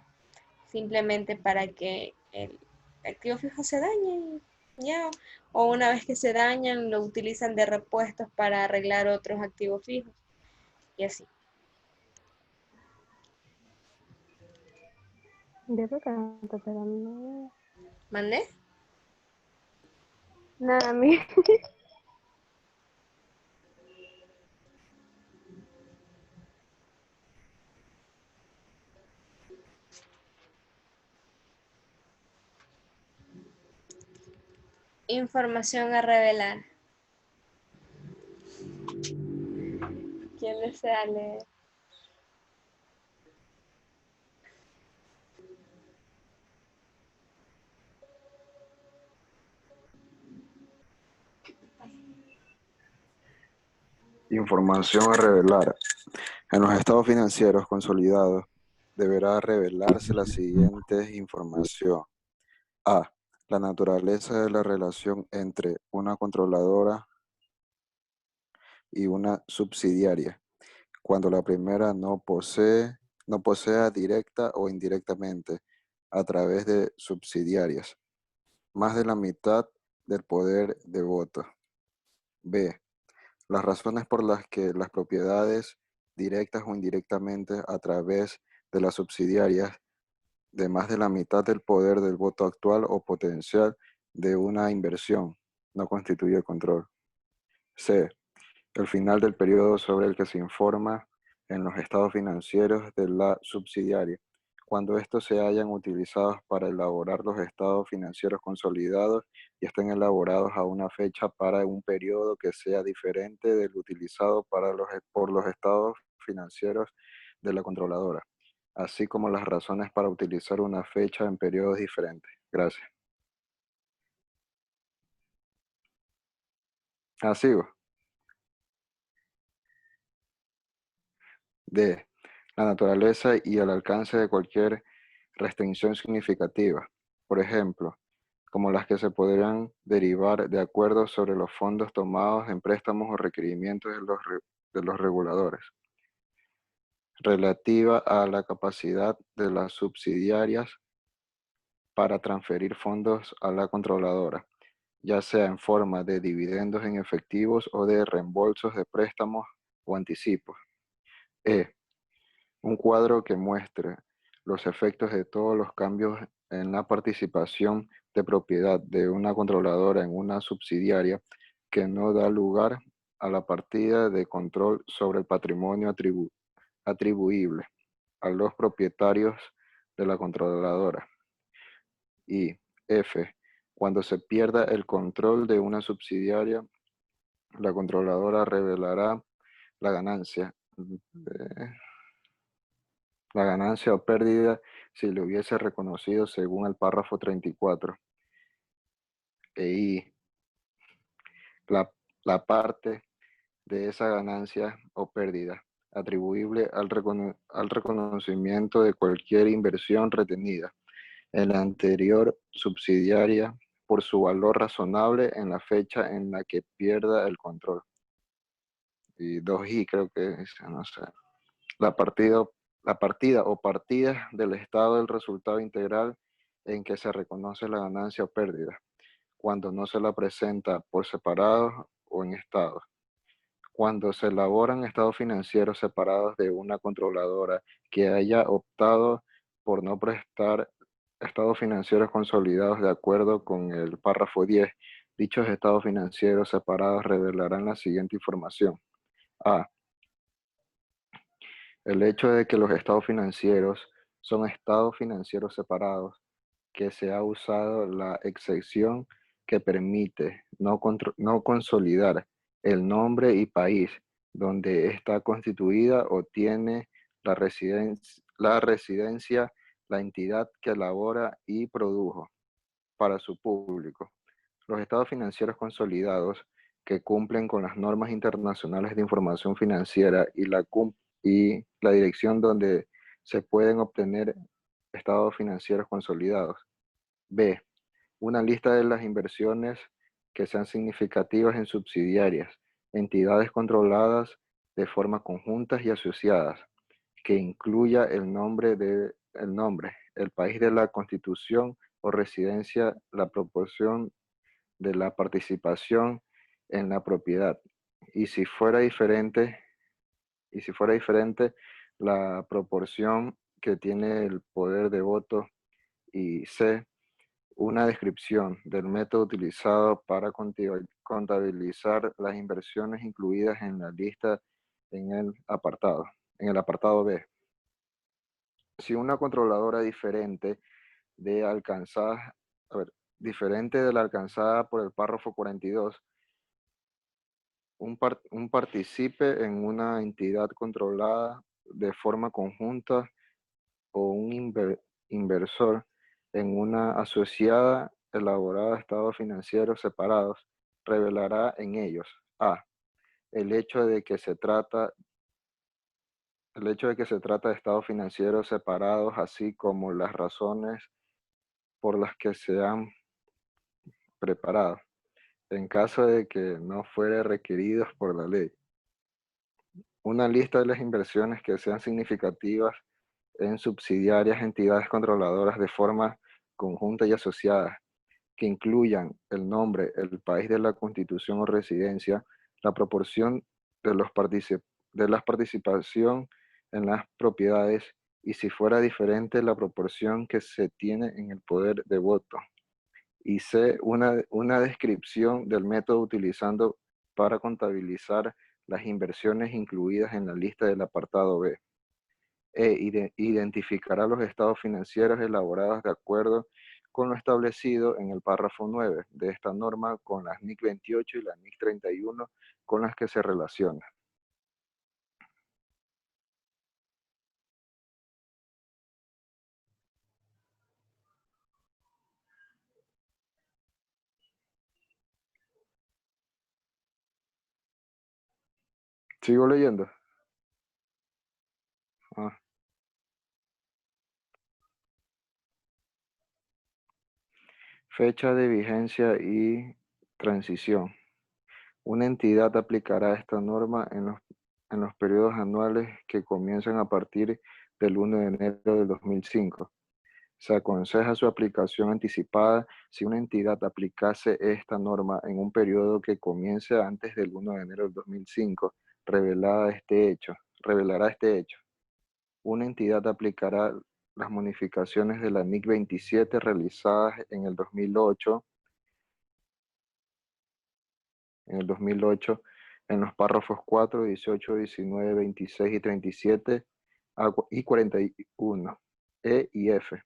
simplemente para que el activo fijo se dañe, ya, o una vez que se dañan lo utilizan de repuestos para arreglar otros activos fijos y así. Yo creo que no, pero no. ¿Mandé? Nada, a mí. Información a revelar. ¿Quién desea leer? Información a revelar. En los estados financieros consolidados deberá revelarse la siguiente información. A. La naturaleza de la relación entre una controladora y una subsidiaria, cuando la primera no posea directa o indirectamente, a través de subsidiarias, más de la mitad del poder de voto. B. Las razones por las que las propiedades, directas o indirectamente, a través de las subsidiarias, de más de la mitad del poder del voto actual o potencial de una inversión, no constituye control. C. El final del periodo sobre el que se informa en los estados financieros de la subsidiaria, cuando estos se hayan utilizados para elaborar los estados financieros consolidados y estén elaborados a una fecha para un periodo que sea diferente del utilizado por los estados financieros de la controladora, así como las razones para utilizar una fecha en periodos diferentes. Gracias. Sigo. D. La naturaleza y el alcance de cualquier restricción significativa, por ejemplo, como las que se podrían derivar de acuerdos sobre los fondos tomados en préstamos o requerimientos de los reguladores, relativa a la capacidad de las subsidiarias para transferir fondos a la controladora, ya sea en forma de dividendos en efectivos o de reembolsos de préstamos o anticipos. Un cuadro que muestre los efectos de todos los cambios en la participación de propiedad de una controladora en una subsidiaria que no da lugar a la partida de control sobre el patrimonio atribuible a los propietarios de la controladora. Y F. Cuando se pierda el control de una subsidiaria, la controladora revelará la ganancia o pérdida si le hubiese reconocido según el párrafo 34. Y la parte de esa ganancia o pérdida atribuible al reconocimiento de cualquier inversión retenida en la anterior subsidiaria por su valor razonable en la fecha en la que pierda el control. Y 2i creo que es, no sé. La partida o partidas del estado del resultado integral en que se reconoce la ganancia o pérdida, cuando no se la presenta por separado o en estados. Cuando se elaboran estados financieros separados de una controladora que haya optado por no prestar estados financieros consolidados de acuerdo con el párrafo 10, dichos estados financieros separados revelarán la siguiente información. A. El hecho de que los estados financieros son estados financieros separados, que se ha usado la excepción que permite no consolidar el nombre y país donde está constituida o tiene la residencia la entidad que elabora y produjo para su público. Los estados financieros consolidados que cumplen con las normas internacionales de información financiera y la dirección donde se pueden obtener estados financieros consolidados. B. Una lista de las inversiones que sean significativas en subsidiarias, entidades controladas de forma conjuntas y asociadas, que incluya el nombre, el país de la constitución o residencia, la proporción de la participación en la propiedad. Y si fuera diferente, la proporción que tiene el poder de voto. Y C, una descripción del método utilizado para contabilizar las inversiones incluidas en la lista en el apartado B. Si una controladora diferente de la alcanzada por el párrafo 42, un participe en una entidad controlada de forma conjunta o un inversor en una asociada elaborada de estados financieros separados, revelará en ellos a. El hecho de que se trata de estados financieros separados, así como las razones por las que se han preparado, en caso de que no fuere requeridos por la ley. Una lista de las inversiones que sean significativas en subsidiarias entidades controladoras de forma conjunta y asociada, que incluyan el nombre, el país de la constitución o residencia, la proporción de la participación en las propiedades y, si fuera diferente, la proporción que se tiene en el poder de voto. Y C, una descripción del método utilizando para contabilizar las inversiones incluidas en la lista del apartado B. Identificará los estados financieros elaborados de acuerdo con lo establecido en el párrafo 9 de esta norma con las NIC 28 y la NIC 31 con las que se relaciona. ¿Sigo leyendo? Fecha de vigencia y transición. Una entidad aplicará esta norma en los periodos anuales que comienzan a partir del 1 de enero del 2005. Se aconseja su aplicación anticipada si una entidad aplicase esta norma en un periodo que comience antes del 1 de enero del 2005, revelará este hecho. Una entidad aplicará las modificaciones de la NIC 27 realizadas en el 2008 en los párrafos 4, 18, 19, 26 y 37 y 41, E y F,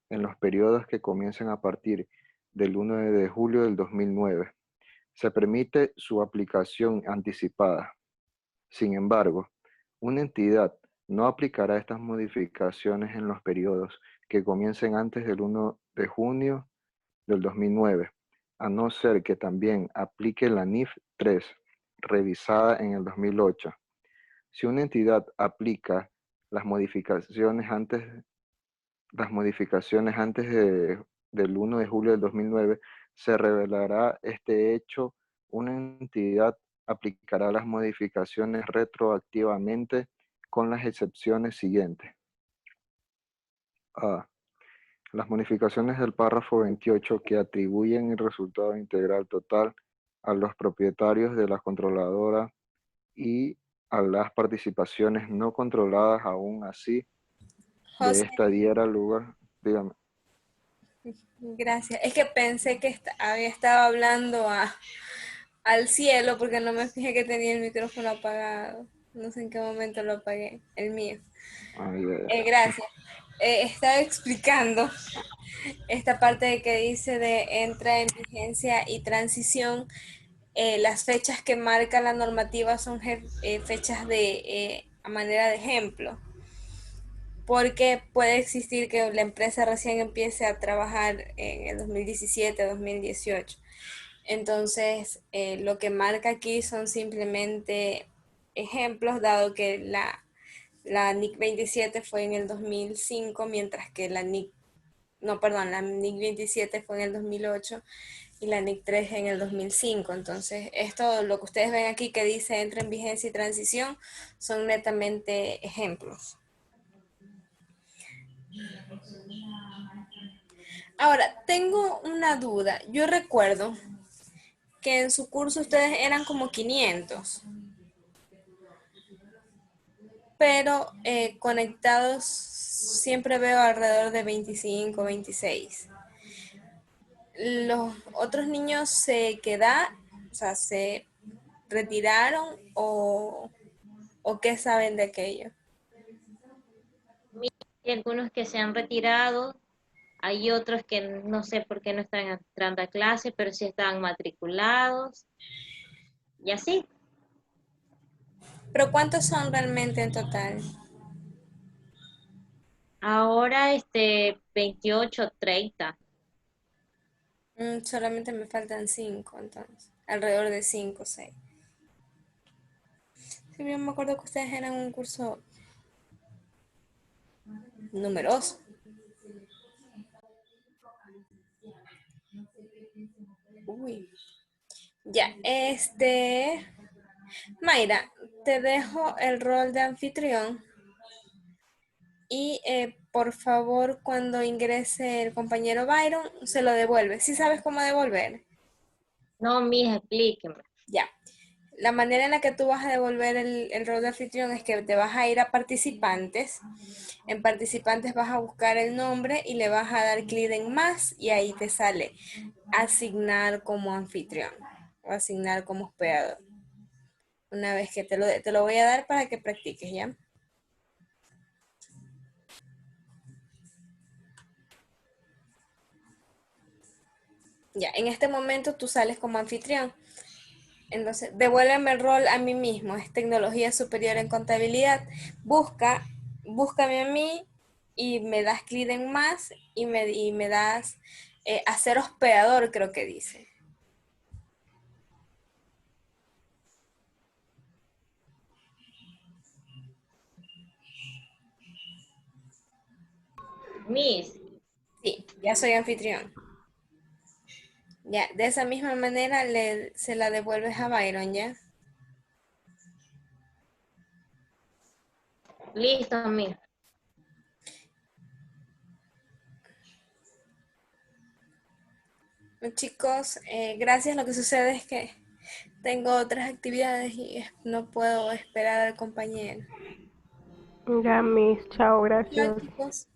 en los periodos que comiencen a partir del 1 de julio del 2009. Se permite su aplicación anticipada. Sin embargo, una entidad no aplicará estas modificaciones en los periodos que comiencen antes del 1 de junio del 2009, a no ser que también aplique la NIF 3, revisada en el 2008. Si una entidad aplica las modificaciones antes del 1 de julio del 2009, se revelará este hecho. Una entidad aplicará las modificaciones retroactivamente con las excepciones siguientes. A. Las modificaciones del párrafo 28 que atribuyen el resultado integral total a los propietarios de la controladora y a las participaciones no controladas aún así José, de esta diera lugar. Dígame. gracias. Es que pensé que había estado hablando al cielo porque no me fijé que tenía el micrófono apagado. No sé en qué momento lo apagué, el mío. Ay, Gracias. estaba explicando esta parte de que dice de entra en vigencia y transición. Las fechas que marca la normativa son fechas a manera de ejemplo, porque puede existir que la empresa recién empiece a trabajar en el 2017, 2018. Entonces, lo que marca aquí son simplemente ejemplos, dado que la NIC 27 fue en el 2005, mientras que la NIC 27 fue en el 2008 y la NIC 3 en el 2005. Entonces, esto, lo que ustedes ven aquí que dice entra en vigencia y transición, son netamente ejemplos. Ahora, tengo una duda. Yo recuerdo que en su curso ustedes eran como 500, pero conectados siempre veo alrededor de 25, 26. ¿Los otros niños se retiraron o qué saben de aquello? Hay algunos que se han retirado, hay otros que no sé por qué no están entrando a clase, pero sí están matriculados, y así. ¿Pero cuántos son realmente en total? Ahora 28, 30. Solamente me faltan 5, entonces. Alrededor de 5 o 6. Sí, yo me acuerdo que ustedes eran un curso numeroso. Uy. Ya, Mayra, te dejo el rol de anfitrión y por favor cuando ingrese el compañero Byron se lo devuelve. ¿Sí sabes cómo devolver? No, mija, explíqueme. Ya. La manera en la que tú vas a devolver el rol de anfitrión es que te vas a ir a participantes. En participantes vas a buscar el nombre y le vas a dar clic en más y ahí te sale asignar como anfitrión o asignar como hospedador. Una vez que te lo voy a dar para que practiques, ¿ya? Ya, en este momento tú sales como anfitrión. Entonces, devuélveme el rol a mí mismo, es tecnología superior en contabilidad. Búscame a mí y me das clic en más y me das hacer hospedador, creo que dice. Miss. Sí, ya soy anfitrión. Ya, de esa misma manera se la devuelves a Byron, ¿ya? Listo, miss. Chicos, gracias. Lo que sucede es que tengo otras actividades y no puedo esperar al compañero. Ya, Miss, chao, Chao, gracias. chicos.